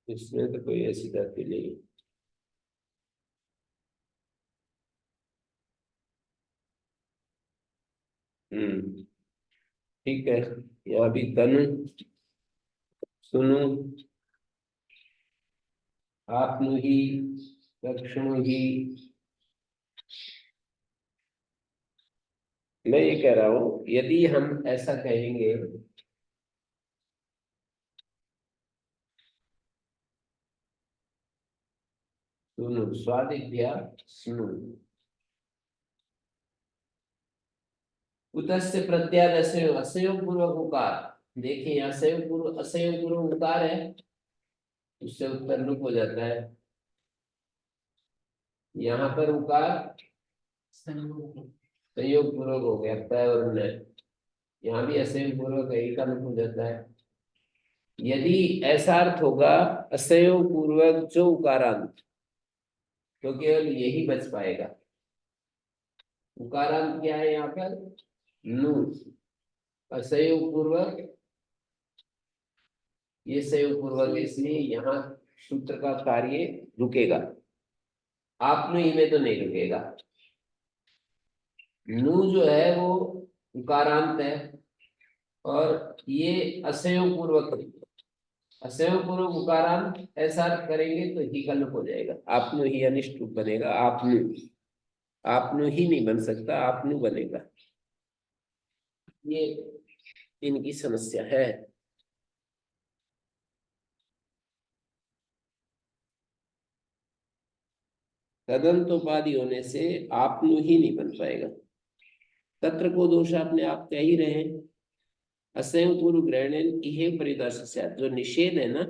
इसमें तो कोई ऐसी धातु नहीं। ठीक है, यहाँ भी तनु, सुनु, आत्महि, लक्ष्मणहि। मैं ये कह रहा हूं यदि हम ऐसा कहेंगे, सुनु स्वादित्या सुनु, उतस्य प्रत्याद असंयोग, असंयोग पूर्वक उकार। देखिए यहाँ संयोग पूर्व असंयोग पूर्वक उकार है, उससे उत्तर लुक हो जाता है। यहाँ पर उकार संयोग पूर्वक हो गया तय और न, यहाँ भी असंयोग पूर्वक एक लुक हो जाता है। यदि ऐसा अर्थ होगा असंयोग पूर्वक जो उकारांत, तो केवल यही बच पाएगा। उकारांत क्या है यहाँ पर? नु। असंयोग पूर्वक, ये संयोग पूर्वक, इसलिए यहाँ सूत्र का कार्य रुकेगा, आप नु में तो नहीं रुकेगा। नु जो है वो उकारांत है, और ये असंयोग पूर्वक, असंयोग पूर्वक उकारांत ऐसा अर्थ करेंगे तो ही का लुक हो जाएगा, आपनु ही अनिष्ट रूप बनेगा। आपनु, आपनु ही नहीं बन सकता, आपनु बनेगा। ये इनकी समस्या है। तदंतोपाधि होने से आपनु ही नहीं बन पाएगा। तत्र को दोष आपने आप कह ही रहे हैं। असंयोग पूर्व ग्रहण इहे परिदर्श, जो निषेध है ना,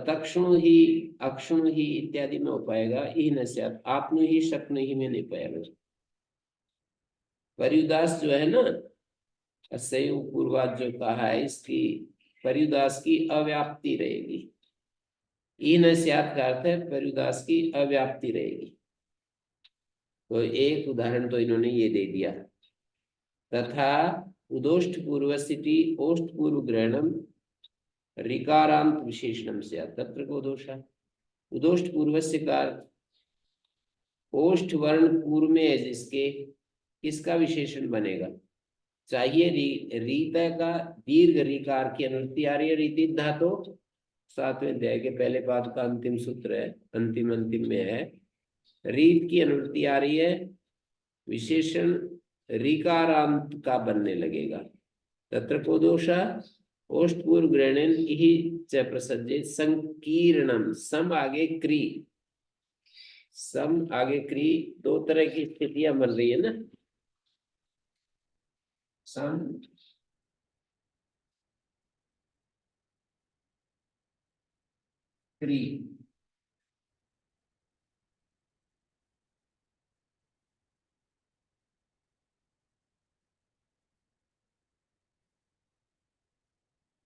तक्षणु ही अक्षणु ही इत्यादि में हो पाएगा, ई न स्यात्, आपनु ही शक्नु ही में नहीं पाएगा। परिउदास जो है ना, असंयोग पूर्वात जो कहा है, इसकी परिउदास की अव्याप्ति रहेगी। ई न स्यात् का अर्थ है परिउदास की अव्याप्ति रहेगी। तो एक उदाहरण तो इन्होंने ये दे दिया, तथा उदोष्ट पूर्वस्थिति ओष्ठ पूर्व ग्रहणम ऋकारांत विशेषणम से तत्र को दोषा। उदोष्ट पूर्वस्य का ओष्ठ वर्ण पूर्व में है जिसके, किसका विशेषण बनेगा? चाहिए रीत का दीर्घ ऋकार की अनुवृत्ति आ रही है, रीति धातु 7वें अध्याय के पहले पाद का अंतिम सूत्र है, अंतिम में है। रीत की अनुवृत्ति आ रही है, विशेषण ऋकारांत का बनने लगेगा। तत्र को दोषा ओष्ठपूर्व ग्रहणेन ही च प्रसज्जे संकीर्णम। सम आगे क्री, सम आगे क्री, दो तरह की स्थितियां बन रही है ना। सम क्री,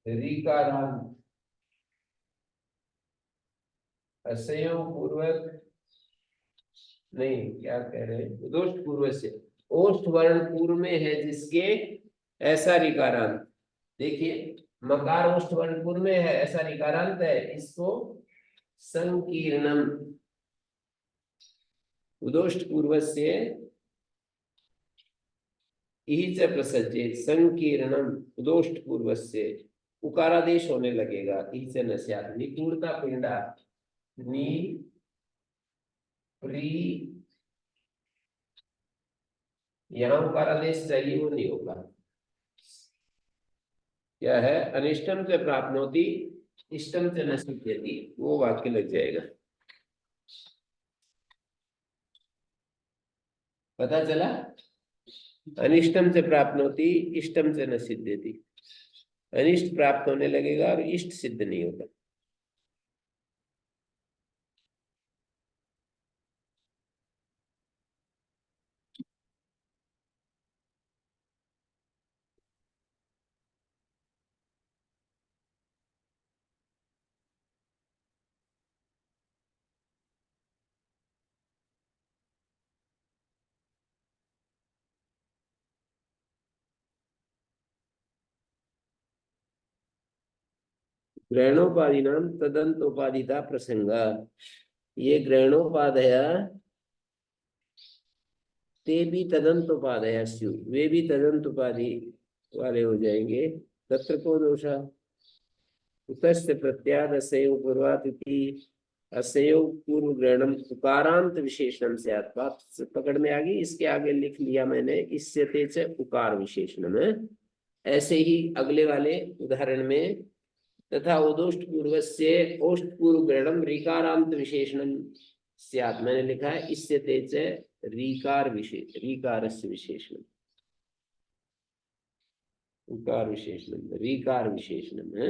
ऋकारांत असंयोग पूर्वक नहीं, क्या कह रहे हैं, दोष पूर्व से ओष्ठ वर्ण पूर्व में है जिसके, ऐसा ऋकारांत। देखिए मकार ओष्ठ वर्ण पूर्व में है, ऐसा ऋकारांत है, इसको संकीर्णम, उदोष्ट पूर्व से इच प्रसज्जे संकीर्णम, उदोष्ट पूर्व से उकारादेश होने लगेगा। इच नस्या निपूर्णता पिंडा नी प्री, यहाँ उकारादेश चाहिए, वो नहीं होगा। क्या है? अनिष्टम से प्राप्त होती इष्टम से न सिद्ध्यति, वो वाक्य लग जाएगा। पता चला? अनिष्टम से प्राप्त होती इष्टम से न सिद्ध्यति, अनिष्ट प्राप्त होने लगेगा और इष्ट सिद्ध नहीं होगा। ग्रहणोपाधि नाम तदंतोपाधिता प्रसंग, ये ग्रहणोपाधय ते भी तदंतोपाधय स्यु, वे भी तदंत उपाधि वाले हो जाएंगे। तत्र को दोषा उतस्य प्रत्याद असयो पूर्वातिथि असयो पूर्व ग्रहणम उकारांत विशेषणम से बात पकड़ में आ गई। इसके आगे लिख लिया मैंने, इससे तेज उकार विशेषण में। ऐसे ही अगले वाले उदाहरण में तथा उदोष्ट पूर्व से ओष्ट पूर्व ग्रहणम ऋकारांत विशेषणम स्यात्, मैंने लिखा है इससे तेज ऋकार विशेष, ऋकार से विशेषण, उकार विशेषण, ऋकार विशेषण है।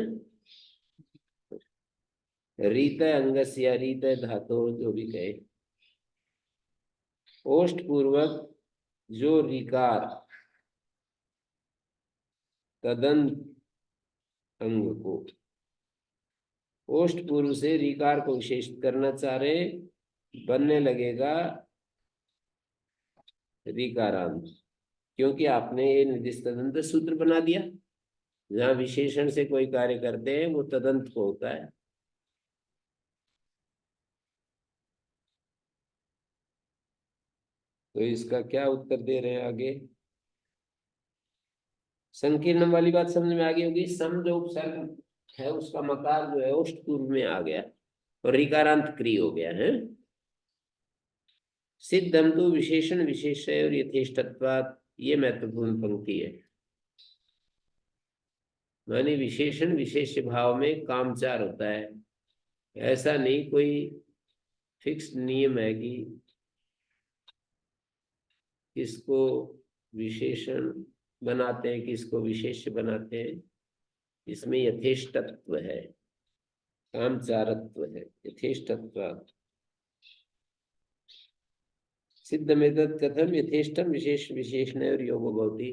रीत अंगस्य रीत धातु जो भी कहे, ओष्ठ पूर्वक जो ऋकार तदंत अंग को, ओष्ठ पूर्व से ऋकार को विशेष करना चाह रहे, बनने लगेगा ऋकारांत, क्योंकि आपने ये निर्दिष्ट तदंत सूत्र बना दिया। जहां विशेषण से कोई कार्य करते हैं वो तदंत को होता है। तो इसका क्या उत्तर दे रहे हैं आगे? संकीर्ण वाली बात समझ में आ गई होगी। सम जो उपसर्ग है उसका मकार जो है ओष्ठ पूर्व में आ गया और ऋकारांत क्री हो गया है। सिद्धम तो विशेषण विशेषय और यथेष्टत्वात्, ये महत्वपूर्ण पंक्ति है। माने विशेषण विशेष भाव में कामचार होता है, ऐसा नहीं कोई फिक्स नियम है कि किसको विशेषण बनाते हैं किसको विशेष्य बनाते हैं। इसमें यथेष्टत्व है, कामचारत्व है, यथेष्टत्व। सिद्ध में कथम यथेष्टम विशेष विशेषण और योग भवति,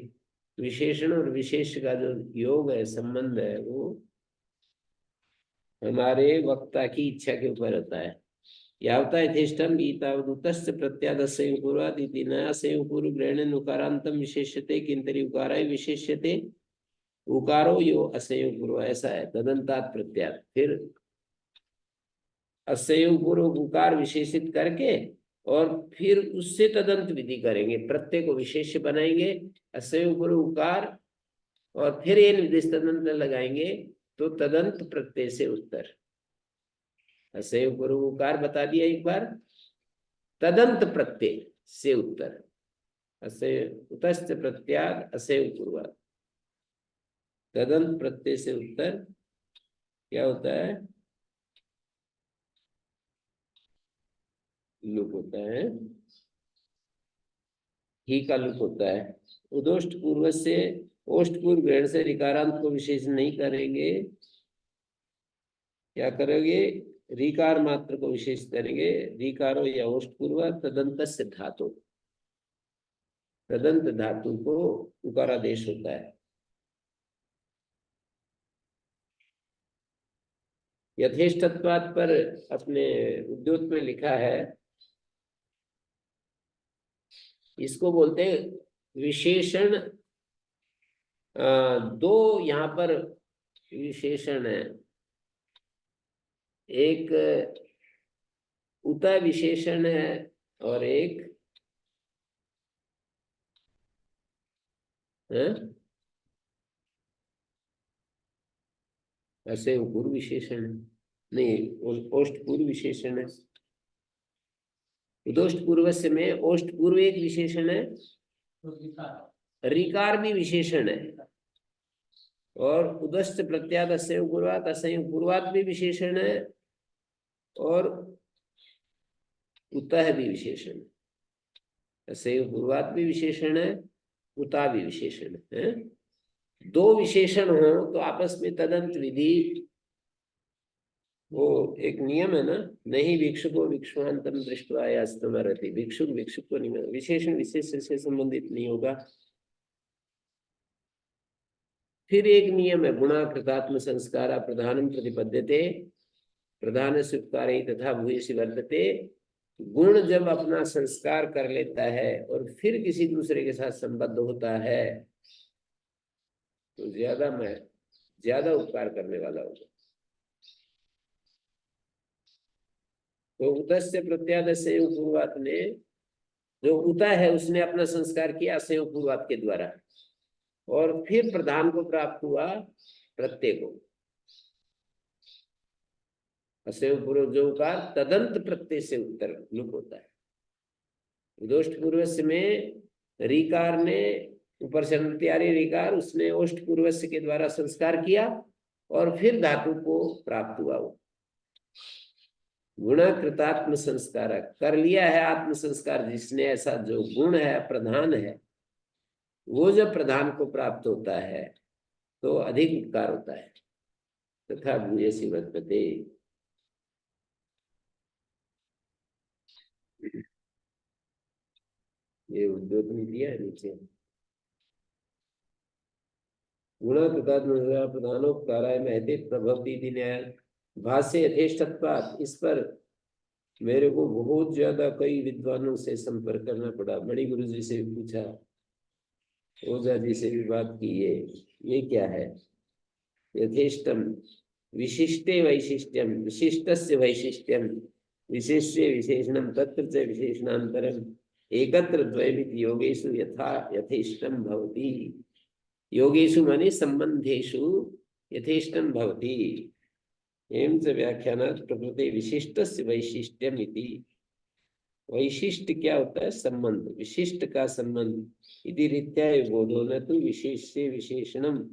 विशेषण और विशेष का जो योग है, संबंध है, वो हमारे वक्ता की इच्छा के ऊपर होता है। क्या होता है? यथेष्टम गीतावदूतस्य प्रत्यादस्यं पूर्वात् इति नया संयोग पूर्व ग्रहणे उकारांतम विशेष्यते किंतरि उकाराय विशेष्यते उकारो यो असंयोग पूर्व, ऐसा है। तदंतात प्रत्याद, फिर असंयोग पूर्व उकार विशेषित करके और फिर उससे तदंत विधि करेंगे, प्रत्यय को विशेष्य बनाएंगे, असंयोग पूर्व उकार, और फिर ये निर्देश तदंत लगाएंगे तो तदंत प्रत्यय से उत्तर। असंयोग पूर्व उकार बता दिया एक बार, तदंत प्रत्यय से उत्तर। उतश्च प्रत्याद असंयोग पूर्वात्, तदंत प्रत्यय से उत्तर क्या होता है? लुक होता है, ही का लुक होता है। उदोष्ट पूर्व से ओष्ट पूर्व ग्रहण से ऋकारांत को विशेष नहीं करेंगे, क्या करोगे? ऋकार मात्र को विशेष करेंगे। ऋकारो या ओष्ट पूर्व तदंत से धातु, तदंत धातु को उकारादेश होता है। यथेष्टत्वात् पर अपने उद्योत में लिखा है, इसको बोलते हैं विशेषण। दो यहाँ पर विशेषण है, एक उत विशेषण है और एक ऐसे पूर्व विशेषण है, नहीं ओष्ट पूर्व विशेषण है। उदोष्ट पूर्व से में ओष्ट पूर्व एक विशेषण है, ऋकार भी विशेषण है, और उदस्त प्रत्याद असंयोग पूर्वात, असंयोग पूर्वात भी विशेषण है, और उतः भी विशेषण है। असंयोग पूर्वात भी विशेषण है, उता भी विशेषण है। दो विशेषण हो तो आपस में तदंत विधि, वो एक नियम है ना, नहीं भिक्षुको भिक्षुआंतम दृष्टवा यास्तमरति, भिक्षुक भिक्षुक को नहीं, विशेषण विशेष से संबंधित नहीं होगा। फिर एक नियम है, गुणा कृतात्म संस्कारा प्रधानम प्रतिपद्यते प्रधान से उपकारे तथा भूयसी वर्तते। गुण जब अपना संस्कार कर लेता है और फिर किसी दूसरे के साथ संबद्ध होता है तो ज्यादा उपकार करने वाला होगा। तो उतस्य प्रत्याद संयोग पूर्वात ने, जो उता है उसने अपना संस्कार किया संयोग पूर्वात के द्वारा, और फिर प्रधान को प्राप्त हुआ प्रत्यय को। असंयोग पूर्व जो उकार तदंत प्रत्यय से उत्तर लुक होता है। उदोष्ट पूर्वस्य में ऋकार ने ऊपर से तैयारी ऋकार, उसने ओष्ट पूर्वस्य के द्वारा संस्कार किया और फिर धातु को प्राप्त हुआ। वो गुणकृतात्म संस्कार कर लिया है, आत्म संस्कार जिसने, ऐसा जो गुण है प्रधान है, वो जब प्रधान को प्राप्त होता है तो अधिक उपकार होता है। तथा भूयसी वर्तते, ये उद्योग में दिया है नीचे। गुणकृतात्म प्रधानोपकाराय महते प्रभवती न्याय भाष्य यथेष्टत्वात्, इस पर मेरे को बहुत ज्यादा कई विद्वानों से संपर्क करना पड़ा। बड़ी गुरु जी से भी पूछा, ओझा जी से भी बात की, ये क्या है? यथेष्टम विशिष्टे वैशिष्ट्यम, विशिष्टस्य वैशिष्ट्यम, विशेष्य विशेषणम तत्र च विशेषणांतरम एकत्र द्वयमिति योगेषु यथा यथेष्टम भवति। योगेषु माने संबंधेषु यथेष्टम भवति। एवं च व्याख्यानात् प्रकृते विशिष्टस्य वैशिष्ट्यम इति। वैशिष्ट क्या होता है? संबंध, विशिष्ट का संबंध। इति रीत्या बोधो न तो विशेष्य विशेषणम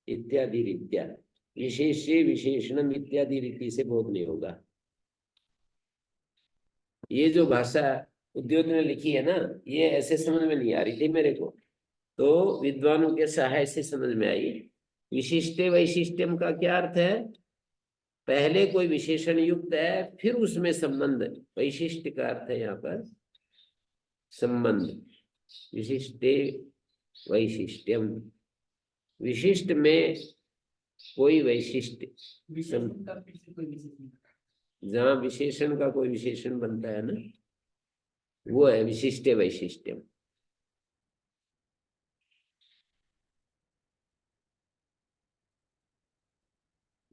इत्यादि रीत्या, विशेष्य विशेषणम इत्यादि रीति से बोध नहीं होगा। ये जो भाषा उद्योग ने लिखी है ना, ये ऐसे समझ में नहीं आ रही थी मेरे को, तो विद्वानों के सहाय से समझ में आई। विशिष्टे वैशिष्ट्यम का क्या अर्थ है? पहले कोई विशेषण युक्त है, फिर उसमें संबंध। वैशिष्ट का अर्थ है यहाँ पर संबंध। विशिष्टे वैशिष्ट्यम, विशिष्ट में कोई वैशिष्ट, जहाँ विशेषण का कोई विशेषण बनता है ना, वो है विशिष्टे वैशिष्ट्यम।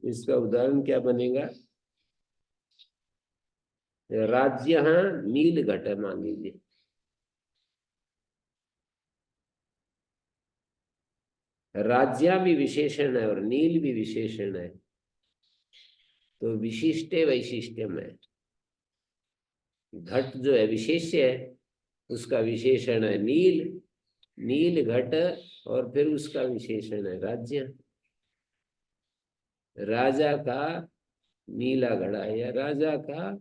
इसका उदाहरण क्या बनेगा? राज्य नील घट है मान लीजिए। राज्य भी विशेषण है और नील भी विशेषण है, तो विशिष्टे वैशिष्ट्यम है। घट जो है विशेष्य है, उसका विशेषण है नील, नील घट, और फिर उसका विशेषण है राज्य। राजा का नीला घड़ा या राजा का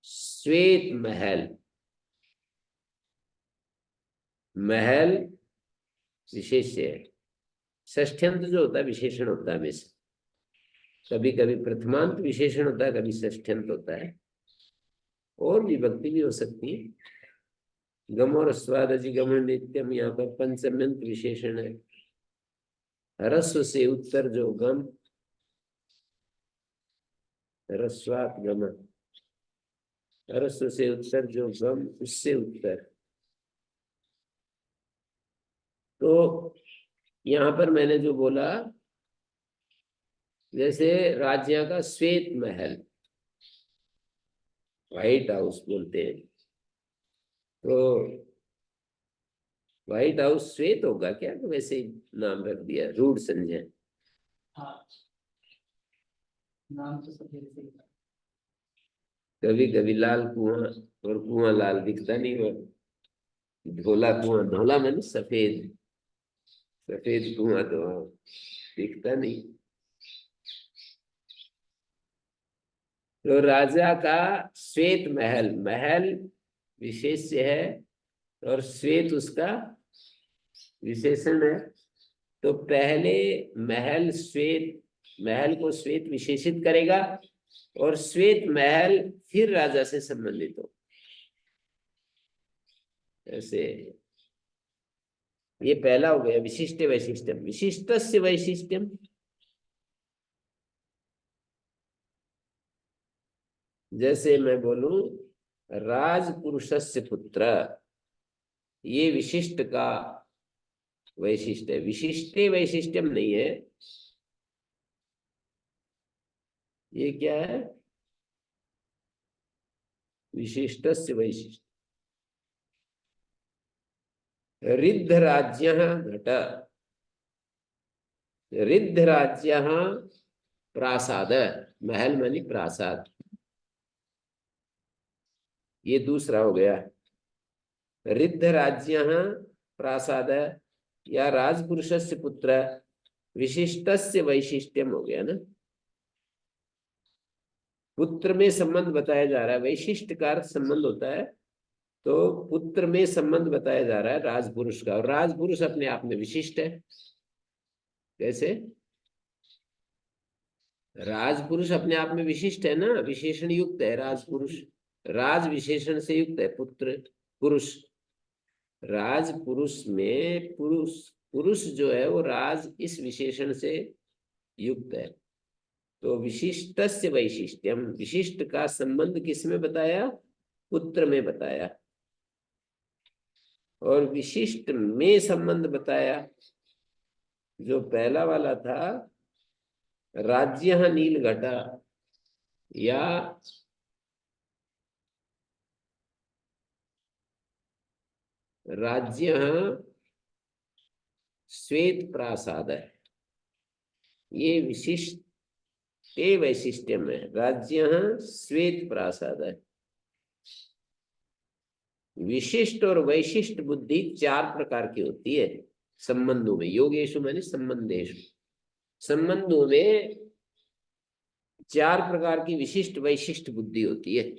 श्वेत महल। महल विशेष्य है, षष्ठ्यंत जो होता है विशेषण होता है हमेशा। कभी कभी प्रथमांत विशेषण होता है, कभी षष्ठ्यंत होता है, और विभक्ति भी हो सकती है। गम और स्वाद गमन नित्यम, यहाँ पर पंचम्यंत विशेषण है। रस्व से उत्तर जो गम, रस्वात गम, रस्व से उत्तर जो गम, उससे उत्तर। तो यहाँ पर मैंने जो बोला, जैसे राज्य का श्वेत महल, व्हाइट हाउस बोलते हैं, तो व्हाइट हाउस श्वेत होगा क्या, तो वैसे ही नाम रख दिया, रूढ़ समझे। हाँ, नाम तो सफेद से ही था। कभी कभी लाल कुआं, और कुआं लाल दिखता नहीं, वो धोला कुआं, धोला मैंने सफेद, सफेद कुआं तो दिखता नहीं। तो राजा का श्वेत महल, महल विशेष्य है और श्वेत उसका विशेषण है। तो पहले महल श्वेत, महल को श्वेत विशेषित करेगा, और श्वेत महल फिर राजा से संबंधित हो। ऐसे ये पहला हो गया विशिष्ट वैशिष्ट्यम। विशिष्टस्य वैशिष्ट्यम, जैसे मैं बोलूं राजपुरुषस्य पुत्र, ये विशिष्ट का वैशिष्ट है, विशिष्टे वैशिष्ट्यम नहीं है। ये क्या है? विशिष्टस्य वैशिष्ट। रिद्ध राज्य घट, रिद्ध राज्य प्रासाद, महल मानी प्रासाद, ये दूसरा हो गया। रिद्ध राज्य प्रासाद या राजपुरुषस्य पुत्र, विशिष्टस्य वैशिष्ट्यम हो गया ना। पुत्र में संबंध बताया जा रहा है, वैशिष्ट का अर्थ संबंध होता है, तो पुत्र में संबंध बताया जा रहा है राजपुरुष का, और राजपुरुष अपने आप में विशिष्ट है। कैसे? राजपुरुष अपने आप में विशिष्ट है ना, विशेषण युक्त है राजपुरुष, राज विशेषण से युक्त है, पुत्र पुरुष। राजपुरुष में पुरुष, पुरुष जो है वो राज इस विशेषण से युक्त है। तो विशिष्टस्य वैशिष्ट्यम, विशिष्ट का संबंध किस में बताया? पुत्र में बताया। और विशिष्ट में संबंध बताया, जो पहला वाला था राज्य नील घटा या राज्य श्वेत प्रासाद है, ये विशिष्ट वैशिष्ट्यम है। राज्य श्वेत प्रासाद है। विशिष्ट और वैशिष्ट बुद्धि चार प्रकार की होती है संबंधों में। योगेशु माने संबंधेशु, संबंधों में चार प्रकार की विशिष्ट वैशिष्ट बुद्धि होती है।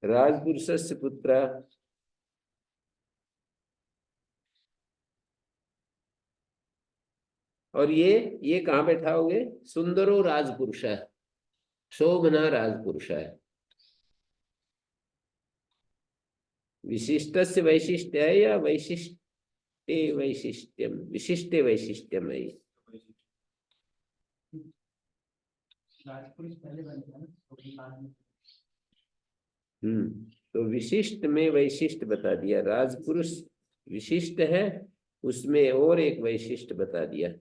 राजपुरुषस्य पुत्र, और ये कहाँ बैठा होगे? सुंदरो राजपुरुष है, शोभना राजपुरुष है। विशिष्टस्य वैशिष्ट्य है या वैशिष्टे वैशिष्ट्यम, विशिष्टे वैशिष्ट्यम है ये? राजपुरुष पहले बन गया ना, तो भी बाद में। तो विशिष्ट में वैशिष्ट बता दिया, राजपुरुष विशिष्ट है, उसमें और एक वैशिष्ट बता दिया।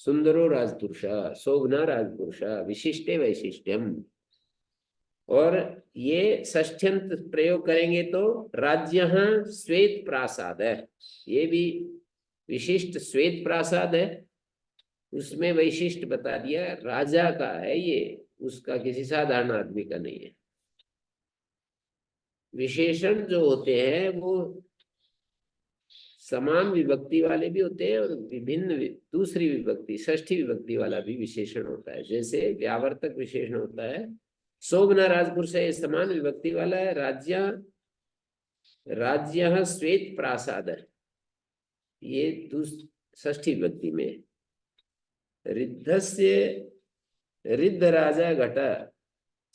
सुंदरो राजपुरुष, शोभना राजपुरुष, विशिष्टे वैशिष्ट्यम। और ये षष्ठ्यंत प्रयोग करेंगे तो राज्य श्वेत प्रासाद है, ये भी विशिष्ट श्वेत प्रासाद है, उसमें वैशिष्ट बता दिया, राजा का है ये, उसका किसी साधारण आदमी का नहीं है। विशेषण जो होते हैं वो समान विभक्ति वाले भी होते हैं और विभिन्न दूसरी विभक्ति षष्ठी विभक्ति वाला भी विशेषण होता है। जैसे व्यावर्तक विशेषण होता है, शोभना राजपुरुष है, समान विभक्ति वाला है। राज्य, राज्य श्वेत प्रासाद है, ये षष्ठी विभक्ति में। रिद्धस्य, रिद्ध राजा घट,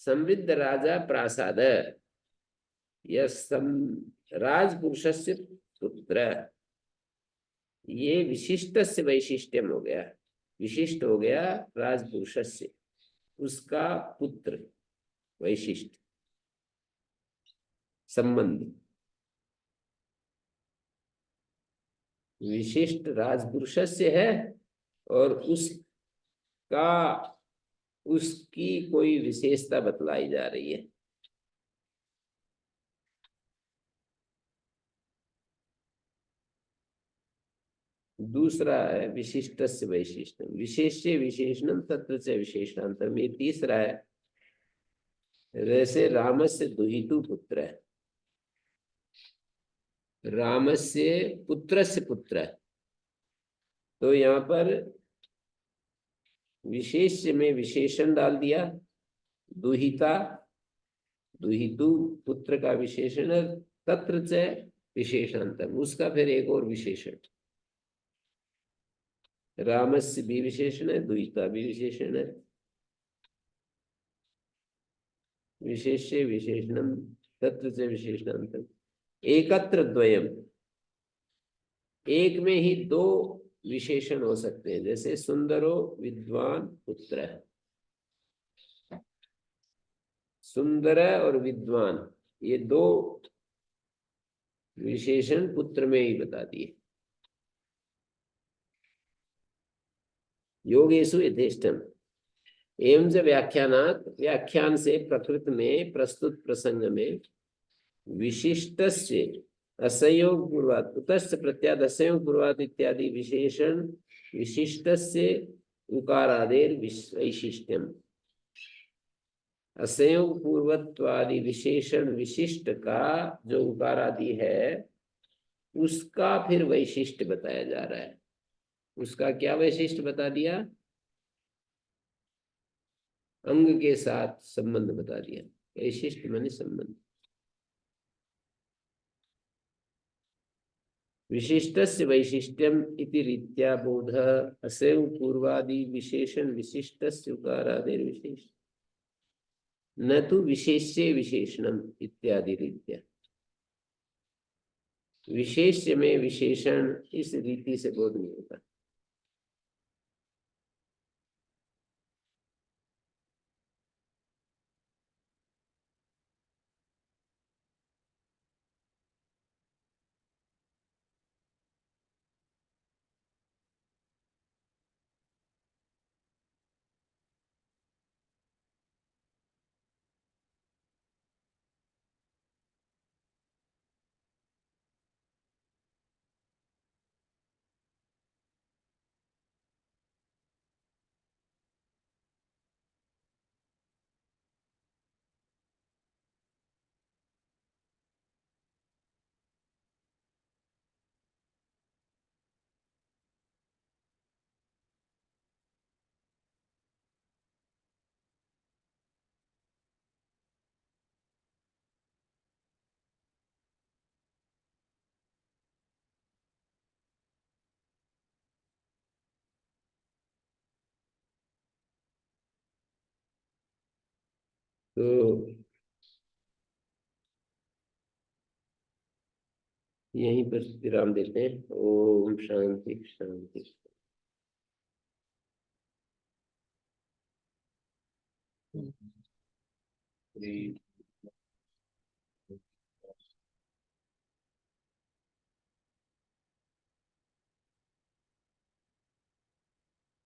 समृद्ध राजा प्रासाद, यह राजपुरुष से पुत्र, ये विशिष्ट से वैशिष्ट्यम हो गया, विशिष्ट हो गया राजपुरुष से, उसका पुत्र, वैशिष्ट संबंध। विशिष्ट राजपुरुष से है और उसका, उसकी कोई विशेषता बतलाई जा रही है। दूसरा है विशिष्ट से वैशिष्ट्यम, विशेष्य विशेषणम तत्र से विशेषणांतरम, ये तीसरा है। जैसे राम से दुहितु पुत्र है, राम से पुत्र से पुत्र है, तो यहाँ पर विशेष्य में विशेषण डाल दिया, दुहिता, दुहितु पुत्र का विशेषण, तत्र से विशेषांतर, उसका फिर एक और विशेषण। रामस्य भी विशेषण है, दुहिता भी विशेषण है। विशेष्य विशेषणम तत्र से विशेषणांतर, एकत्र द्वयम, एक में ही दो विशेषण हो सकते हैं। जैसे सुंदरो विद्वान पुत्र है, सुंदर और विद्वान, ये दो विशेषण पुत्र में ही बता दिए। योगेशु यथेष्टम, एवं च व्याख्यानात्, व्याख्यान से प्रकृत में प्रस्तुत प्रसंग में विशिष्टस्य असंयोग पूर्वात्, उतस्य प्रत्याद असंयोग पूर्वात् इत्यादि विशेषण विशिष्टस्य उकारादेर वैशिष्ट्यम, असंयोग पूर्वत्वादि विशेषण विशिष्ट का जो उकारादि है उसका फिर वैशिष्ट बताया जा रहा है। उसका क्या वैशिष्ट बता दिया? अंग के साथ संबंध बता दिया, वैशिष्ट माने संबंध। विशिष्टस्य वैशिष्ट्यम इति रीत्या बोध असंयोग पूर्वादि विशेषण विशिष्टस्य उकारादेर विशेष, न तो विशेष्य विशेषणम इत्यादि रीत्या। विशेष्य में विशेषण इस रीति से बोध नहीं होता। तो यहीं पर विराम देते हैं। ओम शांति शांति। हम्म।